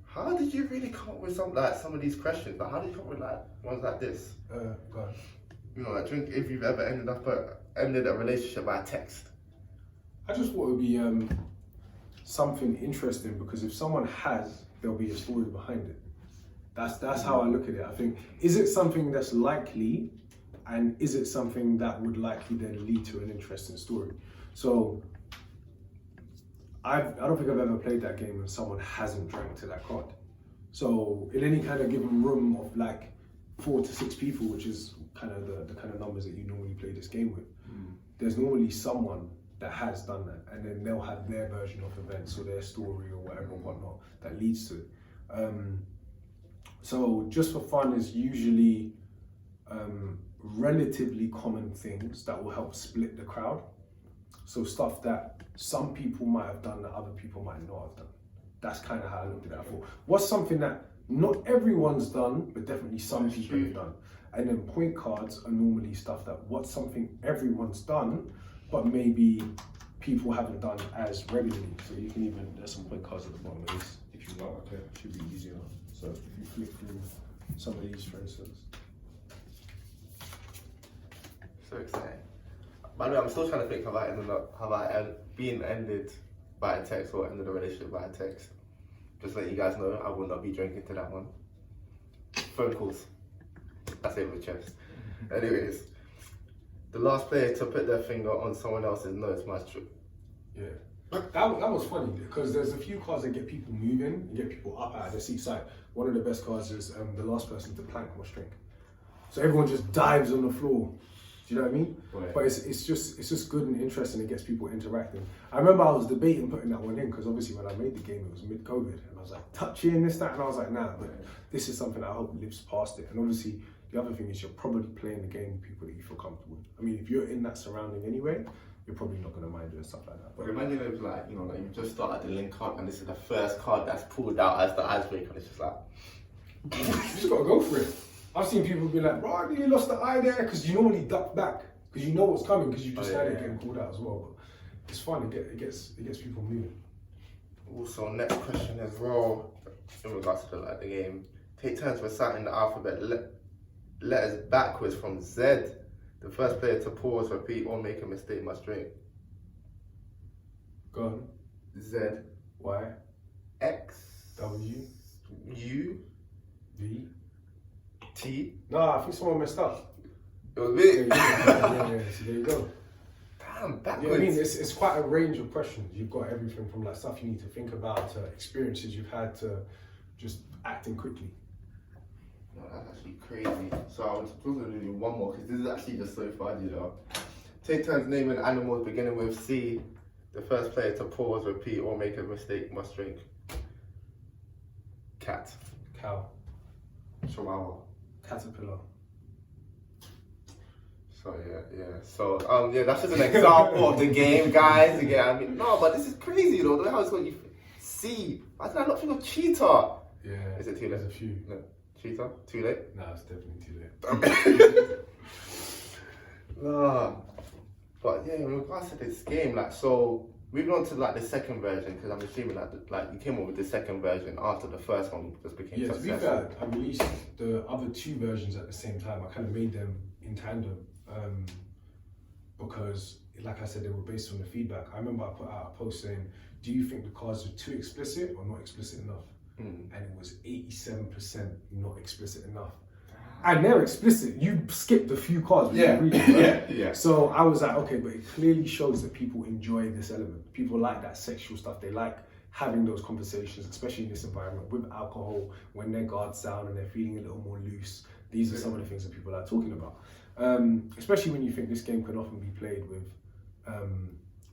how did you really come up with some of these questions? Like, how did you come up with like ones like this? Go on. You know, like drink if you've ever ended a relationship by text. I just thought it would be something interesting because if someone has, there'll be a story behind it. That's how I look at it. I think, is it something that's likely, and is it something that would likely then lead to an interesting story? So I don't think I've ever played that game and someone hasn't drank to that card. So in any kind of given room of like 4 to 6 people, which is kind of the kind of numbers that you normally play this game with, there's normally someone that has done that, and then they'll have their version of events or their story or whatever whatnot that leads to it. So just for fun is usually relatively common things that will help split the crowd. So stuff that some people might have done that other people might not have done. That's kind of how I looked at it. I thought, what's something that not everyone's done, but definitely some people have done? And then point cards are normally stuff that what's something everyone's done, but maybe people haven't done as regularly. So you can even, there's some point cards at the bottom of this, if you want. Okay, it should be easier. So if you flip through some of these, for instance. So exciting. By the way, I'm still trying to think have I been ended by a text or ended a relationship by a text. Just let you guys know, I will not be drinking to that one. Phone calls. That's it with chest. Anyways, the last player to put their finger on someone else's nose must trip. Yeah. That was funny because there's a few cards that get people moving and get people up out of their seat side. One of the best cards is the last person to plank must drink. So everyone just dives on the floor. Do you know what I mean? Right. But it's just good and interesting. It gets people interacting. I remember I was debating putting that one in because obviously when I made the game it was mid-COVID and I was like touching this, that, and I was like nah, but this is something I hope lives past it. And obviously the other thing is you're probably playing the game with people that you feel comfortable with. I mean, if you're in that surrounding anyway, you're probably not going to mind doing stuff like that. But imagine it was like, you know, like you just started the link card and this is the first card that's pulled out as the icebreaker and it's just like... you just got to go for it. I've seen people be like, bro, you lost the eye there, because you normally duck back, because you know what's coming, because you just had it getting called out as well. But it's fun, it gets people moving. Also, next question as well, in regards to the game. Take turns reciting the alphabet letters backwards from Z. The first player to pause, repeat, or make a mistake must drink. Go on. Z. Y. X. W. U. V. T. Nah, I think someone messed up. It was me. Yeah, so there you go. Damn, backwards. Yeah, I mean, it's quite a range of questions. You've got everything from like stuff you need to think about to experiences you've had to just acting quickly. No, that's actually crazy. So I was supposed to do one more because this is actually just so fun, you know. Take turns naming animals beginning with C. The first player to pause, repeat, or make a mistake must drink. Cat. Cow. Chihuahua. Caterpillar. So yeah. So yeah, that's just an example of the game, guys. Again, I mean, no, but this is crazy, though. The hell is what you C? Why did I not think of cheetah? Yeah. Is it too late? There's a few. No. Cheetah? Too late? No, it's definitely too late. But yeah, in regards to this game, like, so moving on to like the second version, because I'm assuming like you came up with the second version after the first one just became successful. To be fair, I released the other two versions at the same time. I kind of made them in tandem. because, like I said, they were based on the feedback. I remember I put out a post saying, do you think the cards are too explicit or not explicit enough? And it was 87% not explicit enough. And they're explicit. You skipped a few cards. Yeah. So I was like, okay, but it clearly shows that people enjoy this element. People like that sexual stuff. They like having those conversations, especially in this environment with alcohol, when their guard's down and they're feeling a little more loose. These are some of the things that people are talking about. Especially when you think this game can often be played with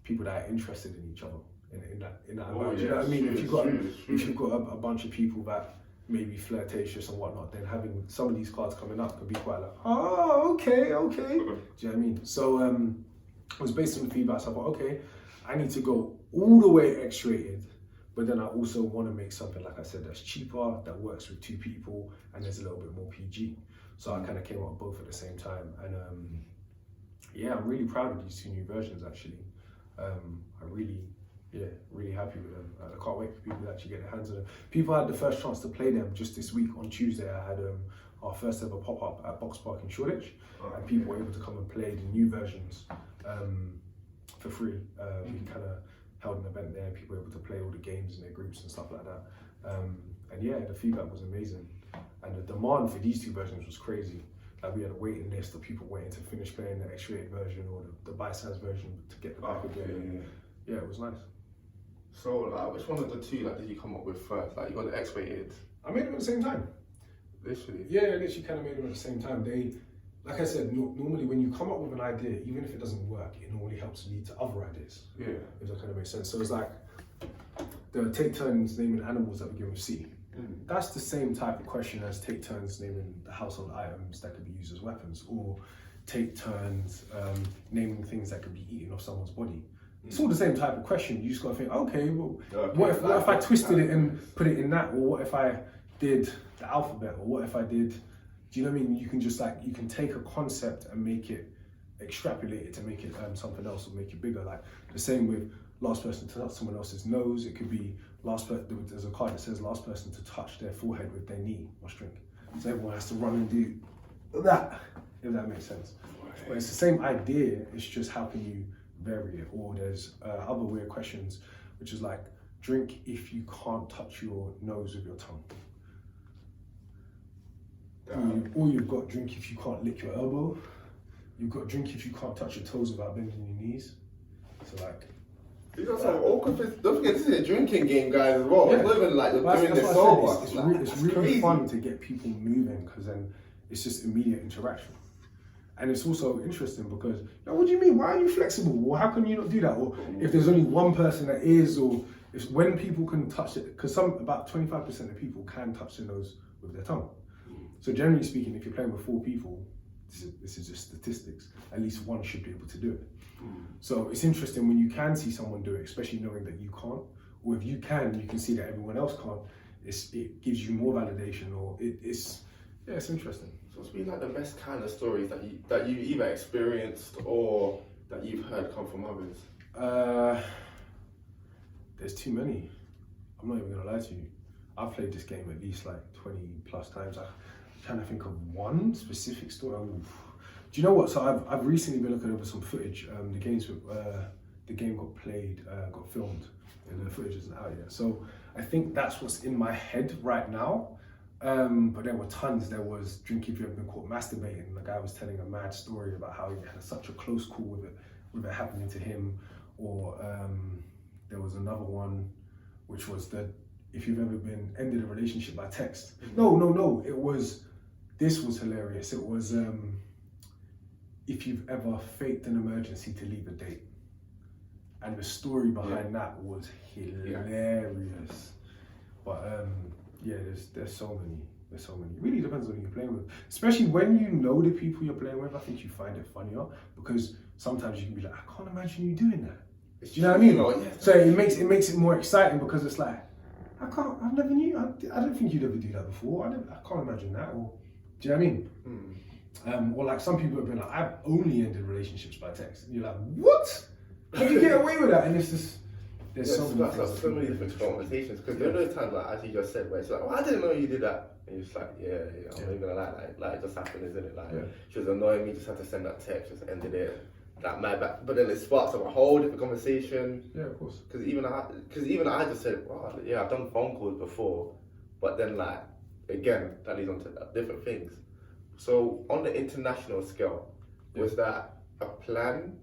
people that are interested in each other in that environment. You know what I mean? If you've got a bunch of people that maybe flirtatious and whatnot, then having some of these cards coming up could be quite like, oh, okay. Do you know what I mean? So it was based on the feedback. So I thought, okay, I need to go all the way X-rated, but then I also want to make something, like I said, that's cheaper, that works with 2 people, and there's a little bit more PG. So I kind of came up with both at the same time. And yeah, I'm really proud of these 2 new versions, actually. I'm really happy with them. I can't wait for people to actually get their hands on them. People had the first chance to play them just this week on Tuesday. I had our first ever pop-up at Box Park in Shoreditch, and people were able to come and play the new versions for free. We kind of held an event there, people were able to play all the games in their groups and stuff like that. And yeah, the feedback was amazing. And the demand for these 2 versions was crazy. Like we had a waiting list of people waiting to finish playing the X-rated version or the bite-size version to get the back again. Yeah, it was nice. So, like, which one of the 2 like did you come up with first? Like, you got the X-rated. I made them at the same time. Literally. Yeah, I literally kind of made them at the same time. They, like I said, normally when you come up with an idea, even if it doesn't work, it normally helps lead to other ideas. Yeah. If that kind of makes sense. So it's like the take turns naming animals that we give with C. That's the same type of question as take turns naming the household items that could be used as weapons, or take turns naming things that could be eaten off someone's body. It's all the same type of question. You just got to think, okay, well, what if I twisted it and put it in that, or what if I did the alphabet, or what if I did? Do you know what I mean? You can just you can take a concept and make it, extrapolate it to make it something else, or make it bigger. Like the same with last person to touch someone else's nose. It could be there's a card that says last person to touch their forehead with their knee or string. So everyone has to run and do that, if that makes sense. But it's the same idea, it's just how can you vary it. Or there's other weird questions, which is like, drink if you can't touch your nose with your tongue. Or you've got drink if you can't lick your elbow. You've got drink if you can't touch your toes without bending your knees. So like, you got some awkward. Don't forget, this is a drinking game, guys, as well. It's not even like you're doing this sober. It's really fun to get people moving, because then it's just immediate interaction. And it's also interesting because, what do you mean? Why are you flexible? Or how can you not do that? Or if there's only one person that is, or if when people can touch it, because about 25% of people can touch their nose with their tongue. So generally speaking, if you're playing with 4 people, this is just statistics, at least one should be able to do it. So it's interesting when you can see someone do it, especially knowing that you can't, or if you can see that everyone else can't. It gives you more validation, or it's interesting. So it's been like the best kind of stories that you either experienced or that you've heard come from others. There's too many. I'm not even gonna lie to you. I've played this game at least like 20 plus times. I'm trying to think of one specific story. Do you know what? So I've recently been looking over some footage. The game got played, got filmed, and the footage isn't out yet. So I think that's what's in my head right now. But there were tons. There was drink if you ever been caught masturbating. The guy was telling a mad story about how he had such a close call with it happening to him. Or there was another one, which was if you've ever been ended a relationship by text. No. This was hilarious. It was if you've ever faked an emergency to leave a date. And the story behind that was hilarious. But there's so many. There's so many. It really depends on who you're playing with. Especially when you know the people you're playing with, I think you find it funnier, because sometimes you can be like, I can't imagine you doing that. Do you know what I mean? So it makes it more exciting, because it's like, I don't think you'd ever do that before. I can't imagine that. Or do you know what I mean? Or like some people have been like, I've only ended relationships by text. And you're like, what? How do you get away with that? And it's just, there's so many different conversations. Because there are those times, like as you just said, where it's like, well, I didn't know you did that. And you're just like, I'm not even gonna lie, like it just happened, isn't it? Like she was annoying me, just had to send that text, just ended it. that my back, but then it sparks up a whole different conversation. Yeah, of course. Because even I just said, wow, yeah, I've done phone calls before, but then like again, that leads on to different things. So on the international scale, was that a plan?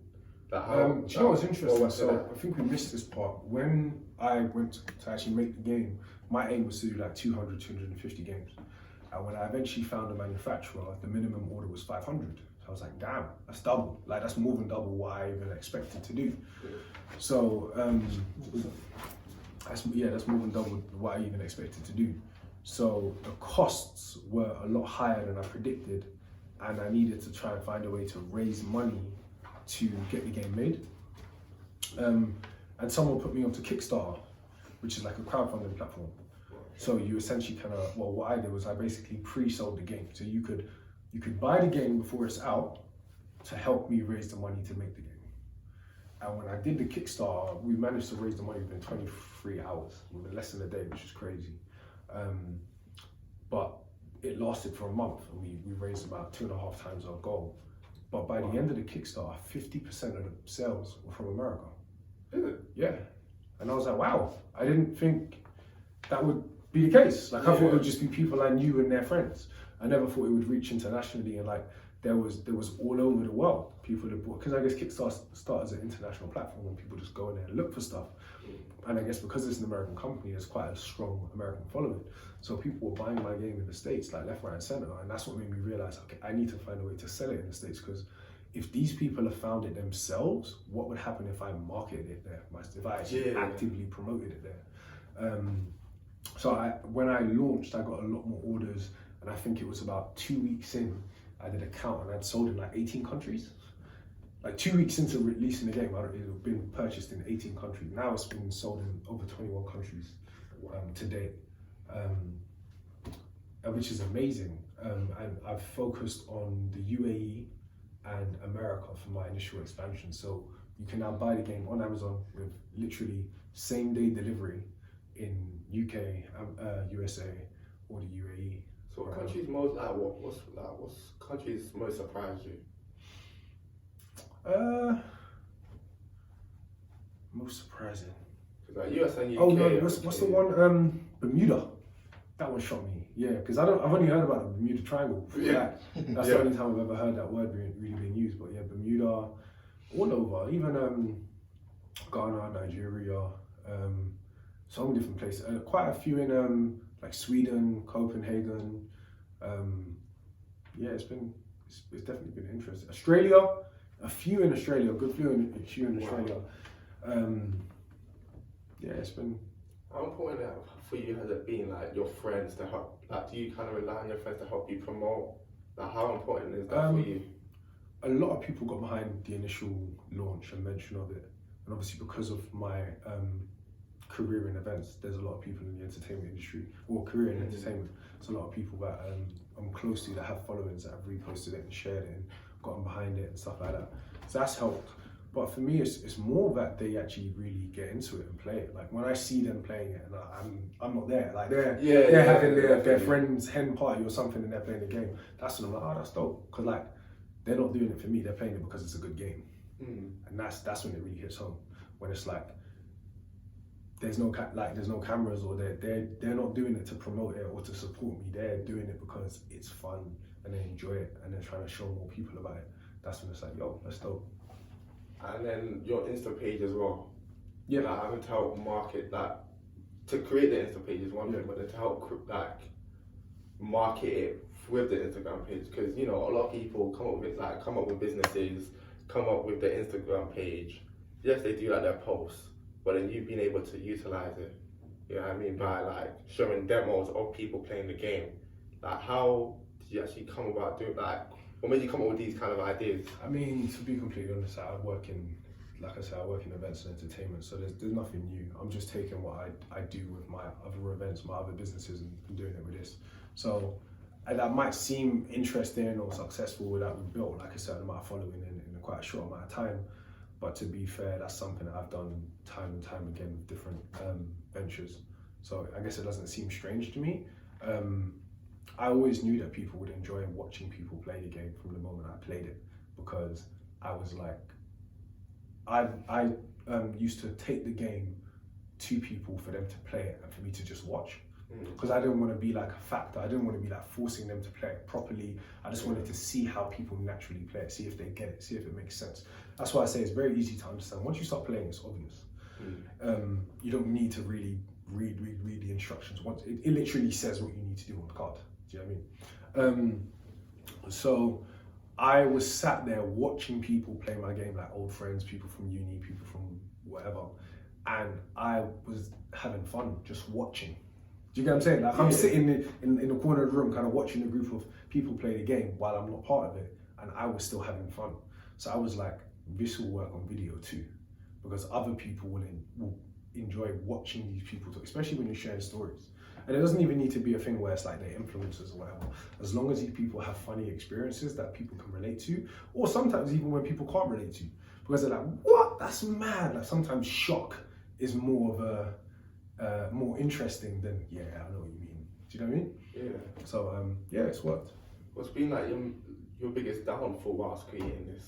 Do you know what's interesting? So I think we missed this part. When I went to actually make the game, my aim was to do like 200, 250 games. And when I eventually found a manufacturer, the minimum order was 500. So I was like, damn, that's double. Like that's more than double what I even expected to do. So that's more than double what I even expected to do. So the costs were a lot higher than I predicted, and I needed to try and find a way to raise money to get the game made. And someone put me onto Kickstarter, which is like a crowdfunding platform. So you essentially what I did was I basically pre-sold the game. So you could buy the game before it's out to help me raise the money to make the game. And when I did the Kickstarter, we managed to raise the money within 23 hours, within less than a day, which is crazy. But it lasted for a month, and we raised about 2.5 times our goal. But by the end of the Kickstarter, 50% of the sales were from America. Is it? Yeah. And I was like, wow, I didn't think that would be the case. Like I thought it would just be people I knew and their friends. I never thought it would reach internationally, and like there was all over the world. People that bought, because I guess Kickstarter as an international platform and people just go in there and look for stuff. And I guess because it's an American company, there's quite a strong American following. So people were buying my game in the States, like left, right, and center. And that's what made me realize, okay, I need to find a way to sell it in the States, because if these people have found it themselves, what would happen if I marketed it there? If I actually actively promoted it there? So when I launched, I got a lot more orders, and I think it was about 2 weeks in, I did a count, and I'd sold in like 18 countries. Like 2 weeks into releasing the game, it had been purchased in 18 countries. Now it's been sold in over 21 countries to date, which is amazing. And I've focused on the UAE and America for my initial expansion. So you can now buy the game on Amazon with literally same day delivery in UK, USA, or the UAE. So what countries most what's countries most surprised you? Most surprising. Because like US and UK. Oh no, what's the one? Bermuda. That one shocked me. Yeah, because I've only heard about the Bermuda Triangle. That's the only time I've ever heard that word really being used. But yeah, Bermuda, all over, even Ghana, Nigeria, so many different places. Quite a few in like Sweden, Copenhagen. Yeah, it's definitely been interesting. Australia, a few in Australia, a good few in Australia. Yeah, it's been. How important for you has it been, like your friends to help? Like, do you kind of rely on your friends to help you promote? Like, how important is that for you? A lot of people got behind the initial launch and mention of it, and obviously because of my career in events, there's a lot of people in the entertainment industry, or career in entertainment. There's a lot of people that I'm close to that have followings that have reposted it and shared it and gotten behind it and stuff like that. So that's helped. But for me, it's more that they actually really get into it and play it. Like when I see them playing it, and I'm not there. Like they're having their friend's hen party or something, and they're playing the game. That's when I'm like, oh, that's dope. Because like they're not doing it for me. They're playing it because it's a good game. And that's when it really hits home. When it's like there's no cameras, or they're not doing it to promote it or to support me. They're doing it because it's fun and they enjoy it, and they're trying to show more people about it. That's when it's like, yo, that's dope. And then your Insta page as well. Yeah. Like, having to help market that, to create the Insta page is one thing, but then to help like market it with the Instagram page, because you know a lot of people come up with businesses, come up with the Instagram page. Yes, they do like their posts, but then you've been able to utilize it. You know what I mean, by like showing demos of people playing the game. Like, how did you actually come about doing what made you come up with these kind of ideas? I mean, to be completely honest, I work in events and entertainment, so there's nothing new. I'm just taking what I do with my other events, my other businesses, and doing it with this. So that might seem interesting or successful with that we built, like a certain amount of following in quite a short amount of time. But to be fair, that's something that I've done time and time again with different ventures. So I guess it doesn't seem strange to me. I always knew that people would enjoy watching people play the game from the moment I played it, because I was like I used to take the game to people for them to play it and for me to just watch. Because I didn't want to be like a factor. I didn't want to be like forcing them to play it properly. I just wanted to see how people naturally play it, see if they get it, see if it makes sense. That's why I say it's very easy to understand. Once you start playing, it's obvious. You don't need to really read the instructions. Once it literally says what you need to do on the card. Do you know what I mean? So I was sat there watching people play my game, like old friends, people from uni, people from whatever, and I was having fun just watching. Do you get what I'm saying? Like I'm sitting in the corner of the room, kind of watching a group of people play the game while I'm not part of it, and I was still having fun. So I was like, this will work on video too, because other people will enjoy watching these people talk, especially when you're sharing stories. And it doesn't even need to be a thing where it's like they're influencers or whatever. As long as these people have funny experiences that people can relate to, or sometimes even when people can't relate to, because they're like, what? That's mad. Like sometimes shock is more of a more interesting than, yeah, I know what you mean. Do you know what I mean? Yeah. So yeah, it's worked. What's been like your biggest downfall whilst creating this?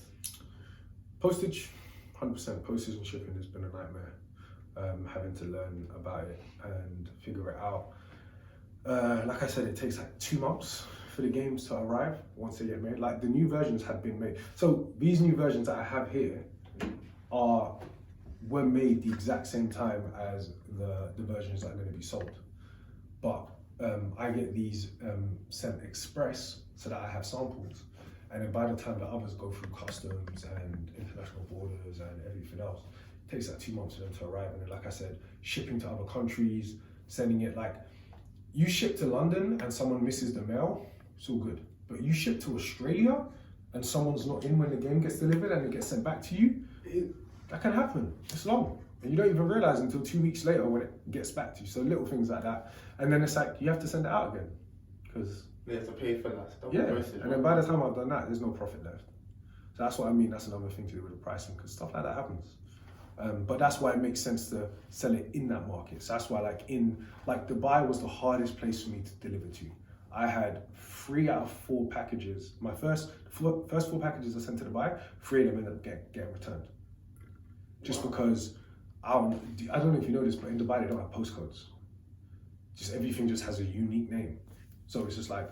Postage, 100%. Postage and shipping has been a nightmare. Having to learn about it and figure it out. Like I said, it takes like 2 months for the games to arrive once they get made. Like the new versions have been made. So these new versions that I have here were made the exact same time as the versions that are going to be sold. But I get these sent express so that I have samples. And then by the time the others go through customs and international borders and everything else, it takes like 2 months for them to arrive. And then, like I said, shipping to other countries, sending it, like you ship to London and someone misses the mail, it's all good. But you ship to Australia and someone's not in when the game gets delivered and it gets sent back to you, that can happen. It's long. And you don't even realize until 2 weeks later when it gets back to you. So little things like that. And then it's like, you have to send it out again. Because they have to pay for that stuff. Yeah, and then by the time I've done that, there's no profit left. So that's what I mean. That's another thing to do with the pricing, because stuff like that happens. But that's why it makes sense to sell it in that market. So that's why Dubai was the hardest place for me to deliver to. I had 3 out of 4 packages. My first 4 packages I sent to Dubai, 3 of them ended up getting returned. Just because, I don't know if you know this, but in Dubai they don't have postcodes. Just everything just has a unique name. So it's just like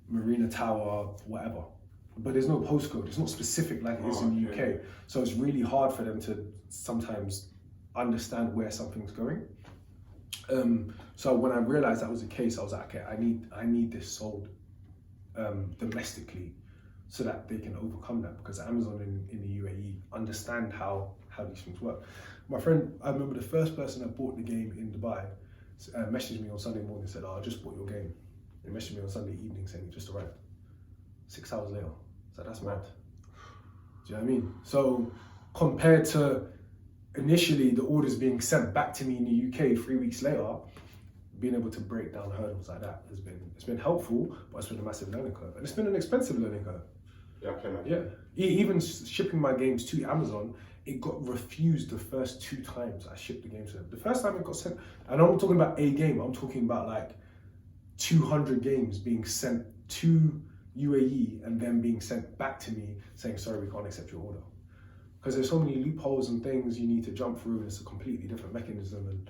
Marina Tower, whatever. But there's no postcode. It's not specific like it is in the UK. So it's really hard for them to sometimes understand where something's going. So when I realized that was the case, I was like, okay, I need this sold domestically so that they can overcome that, because Amazon in the UAE understand how these things work. My friend, I remember the first person that bought the game in Dubai messaged me on Sunday morning and said, oh, I just bought your game. He messaged me on Sunday evening saying it just arrived. 6 hours later. So that's mad. Do you know what I mean? So compared to initially the orders being sent back to me in the UK 3 weeks later, being able to break down hurdles like that it's been helpful, but it's been a massive learning curve. And it's been an expensive learning curve. Yeah, I can imagine. Yeah. Even shipping my games to Amazon, it got refused the first 2 times I shipped the game to them. The first time it got sent, and I'm not talking about a game, I'm talking about like 200 games being sent to UAE and then being sent back to me saying, sorry, we can't accept your order. Because there's so many loopholes and things you need to jump through, and it's a completely different mechanism.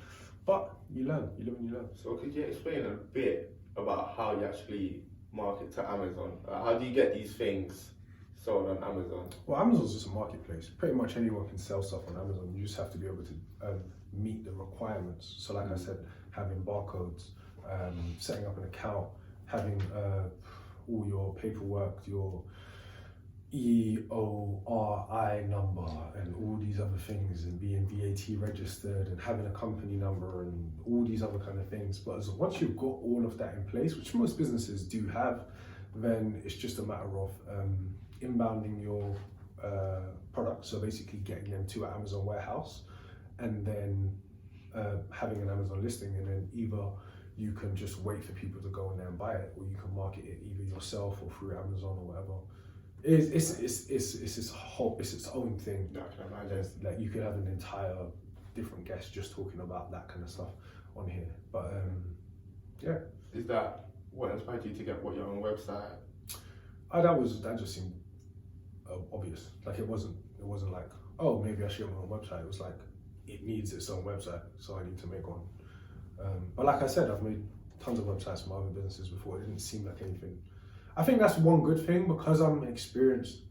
But you learn, you live and you learn. So could you explain a bit about how you actually market to Amazon? How do you get these things sold on Amazon? Well, Amazon's just a marketplace. Pretty much anyone can sell stuff on Amazon. You just have to be able to meet the requirements. So like I said, having barcodes, setting up an account, having all your paperwork, your EORI number and all these other things, and being VAT registered and having a company number and all these other kind of things. But once you've got all of that in place, which most businesses do have, then it's just a matter of inbounding your products. So basically getting them to an Amazon warehouse and then having an Amazon listing, and then either you can just wait for people to go in there and buy it, or you can market it either yourself or through Amazon or whatever. It's its own thing. Yeah, I can imagine. Like you could have an entire different guest just talking about that kind of stuff on here. But yeah. Is that what inspired you to get your own website? That just seemed obvious. Like it wasn't like, oh, maybe I should get my own website. It was like, it needs its own website, so I need to make one. But like I said, I've made tons of websites for my other businesses before. It didn't seem like anything. I think that's one good thing, because I'm an experienced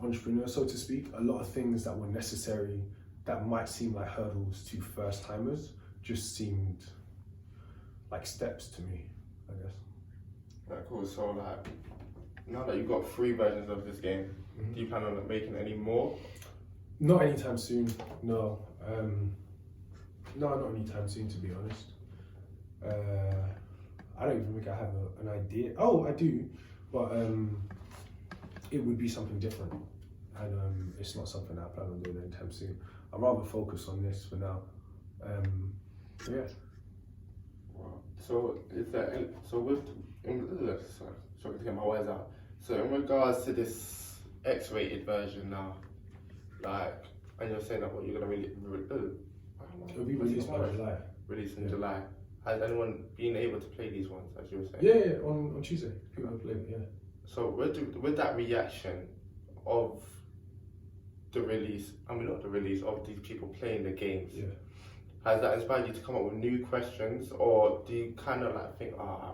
entrepreneur, so to speak. A lot of things that were necessary that might seem like hurdles to first timers just seemed like steps to me, I guess. Right, cool. So like, now that you've got 3 versions of this game, do you plan on making any more? Not anytime soon, no. No, not anytime soon, to be honest. I don't even think I have an idea. Oh, I do, but it would be something different, and it's not something I plan on doing anytime soon. I'd rather focus on this for now. Yeah. Wow. So is there any, so with sorry to get my words out. So in regards to this X-rated version now, like, and you're saying that what you're gonna It'll be released by July. Released in July. Has anyone been able to play these ones, as you were saying? Yeah, on Tuesday. People have played it, yeah. So with that reaction of the release, I mean not the release, of these people playing the games, Yeah. has that inspired you to come up with new questions, or do you kind of like think, I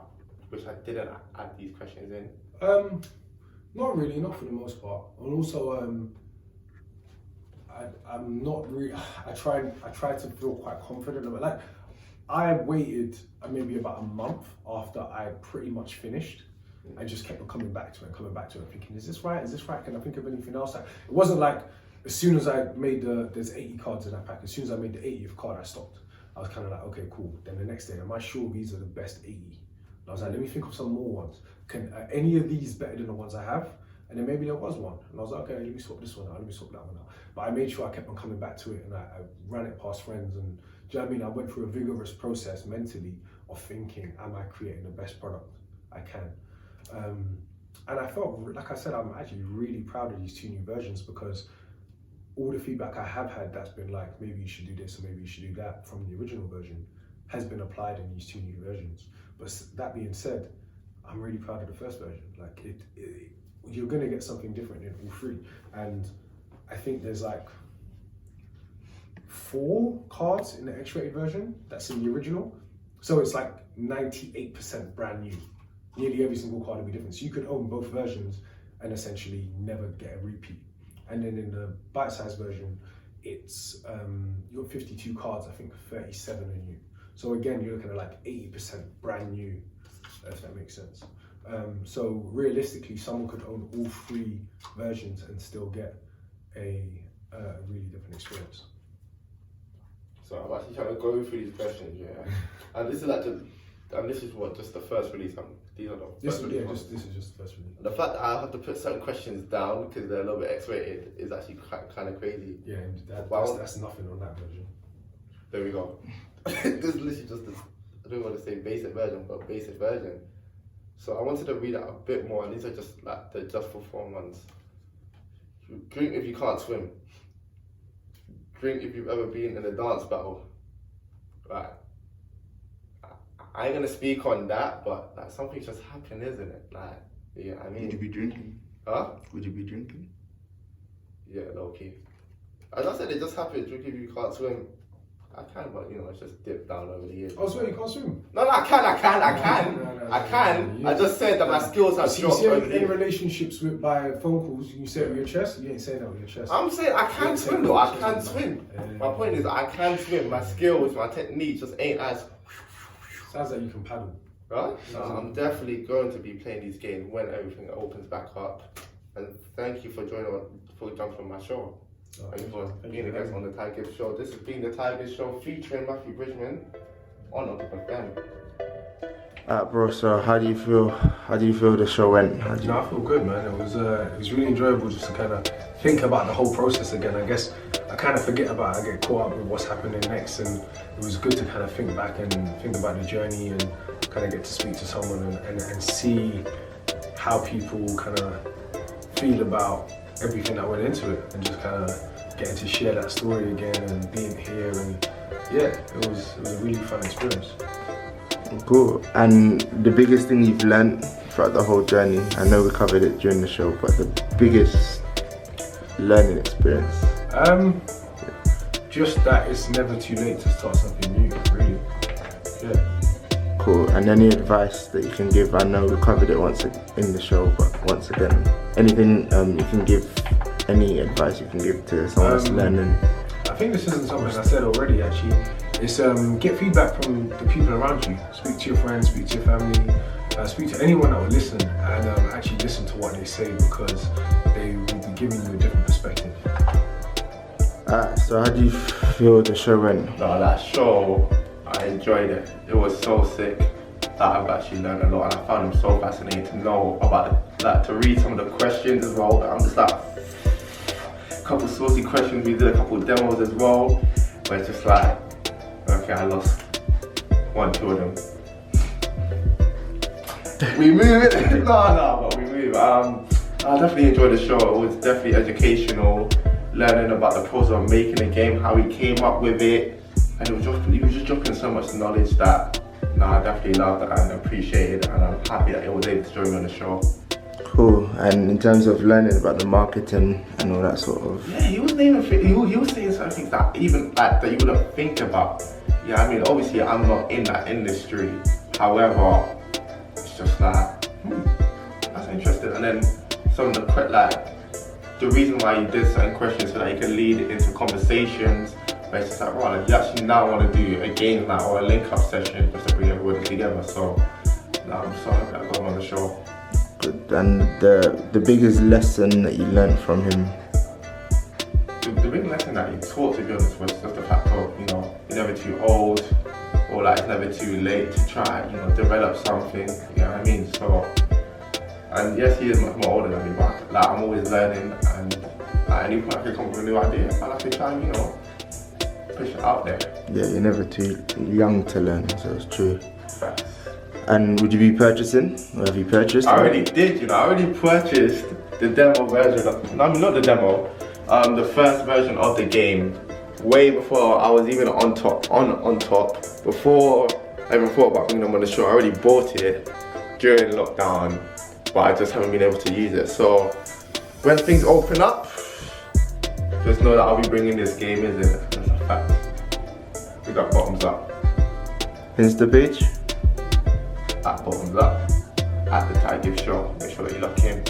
wish I didn't add these questions in? Not really, not for the most part. And also, I'm not really. I tried to feel quite confident about it. Like, I waited maybe about a month after I pretty much finished, and just kept on coming back to it, thinking, is this right? Is this right? Can I think of anything else? Like, it wasn't like as soon as I made there's 80 cards in that pack. As soon as I made the 80th card, I stopped. I was kind of like, okay, cool. Then the next day, am I sure these are the best 80? And I was like, let me think of some more ones. Are any of these better than the ones I have? And then maybe there was one. And I was like, okay, let me swap this one out, let me swap that one out. But I made sure I kept on coming back to it, and I ran it past friends. And do you know what I mean? I went through a vigorous process mentally of thinking, am I creating the best product I can? And I felt, like I said, I'm actually really proud of these 2 new versions, because all the feedback I have had that's been like, maybe you should do this or maybe you should do that from the original version has been applied in these 2 new versions. But that being said, I'm really proud of the first version. Like, you're gonna get something different in all 3. And I think there's like 4 cards in the X-rated version that's in the original. So it's like 98% brand new. Nearly every single card will be different. So you could own both versions and essentially never get a repeat. And then in the bite-sized version, it's you got 52 cards, I think 37 are new. So again, you're looking at like 80% brand new, if that makes sense. So realistically, someone could own all 3 versions and still get a really different experience. So I'm actually trying to go through these questions, yeah. And this is like this is what, just the first release. These are the first release. This is just the first release. The fact that I have to put certain questions down because they're a little bit X-rated is actually kind of crazy. Yeah, that's nothing on that version. There we go. This is literally just I don't want to say basic version, but basic version. So I wanted to read out a bit more, and these are just like the just for fun ones. Drink if you can't swim. Drink if you've ever been in a dance battle. Right. I ain't gonna speak on that, but like, something's just happened, isn't it? Like, yeah, I mean. Would you be drinking? Huh? Would you be drinking? Yeah, low key. As I said, it just happened. Drink if you can't swim. I can, but it's just dipped down over the years. Oh, so you can't swim? No, I can. I just said that my skills have dropped. In relationships by phone calls, you say it with your chest. You ain't saying that with your chest. I'm saying I can swim though. I can swim. My point is I can swim. My skills, my technique just ain't as. Sounds like you can paddle. Right? No, I'm definitely going to be playing these games when everything opens back up. And thank you for jumping on my show. Thank you for being a guest on the Gibz show. This has been the Gibz show featuring Matthew Bridgeman on Uncle FM. Bro, so how do you feel the show went? I feel good, man. It was really enjoyable just to kind of think about the whole process again. I guess I kind of forget about it. I get caught up with what's happening next, and it was good to kind of think back and think about the journey and kind of get to speak to someone and see how people kind of feel about everything that went into it, and just kind of getting to share that story again and being here, and yeah, it was a really fun experience. Cool. And the biggest thing you've learned throughout the whole journey, I know we covered it during the show, but the biggest learning experience Just that it's never too late to start something new, really. Yeah. Cool. And any advice that you can give? I know we covered it once in the show, but once again, anything you can give, any advice you can give to someone that's learning? I think this isn't something I said already, actually. It's get feedback from the people around you. Speak to your friends, speak to your family, speak to anyone that will listen, and actually listen to what they say, because they will be giving you a different perspective. So how do you feel the show went? No, that show, I enjoyed it. It was so sick that I've actually learned a lot, and I found them so fascinating to know about, to read some of the questions as well. I'm just like, a couple saucy questions. We did a couple of demos as well, where it's just like, okay, I lost 1-2 of them. We move it. no, but we move. I definitely enjoyed the show. It was definitely educational, learning about the process of making a game, how he came up with it, and he was just dropping so much knowledge that I definitely loved it and appreciated it, and I'm happy that he was able to join me on the show. Cool. And in terms of learning about the marketing and all that sort of. Yeah, he wasn't even. He was saying some things that even that you wouldn't think about. Yeah, I mean, obviously I'm not in that industry. However, it's just like, that's interesting. And then some of the reason why he did certain questions so that he can lead into conversations. But it's just like, right, you actually now want to do a game night or a link-up session just to bring everybody together. So, I'm so happy I got him on the show. Good. And the biggest lesson that you learned from him? The big lesson that he taught, to be honest, was just the fact of, you're never too old, or like it's never too late to try, develop something, you know what I mean? So, and yes, he is much more older than me, but like, I'm always learning, and at any point I can come up with a new idea, I like to try and, push it out there. Yeah, you're never too young to learn, so it's true. Facts. And would you be purchasing? Or have you purchased? I already did, I already purchased the demo version of, not the demo, the first version of the game, way before I was even on top, before I even thought about bringing them on the show. I already bought it during lockdown, but I just haven't been able to use it. So when things open up, just know that I'll be bringing this game, isn't it? That's a fact. We got bottoms up. Insta page? At bottoms up, at the Gibz show. Make sure that you lock in.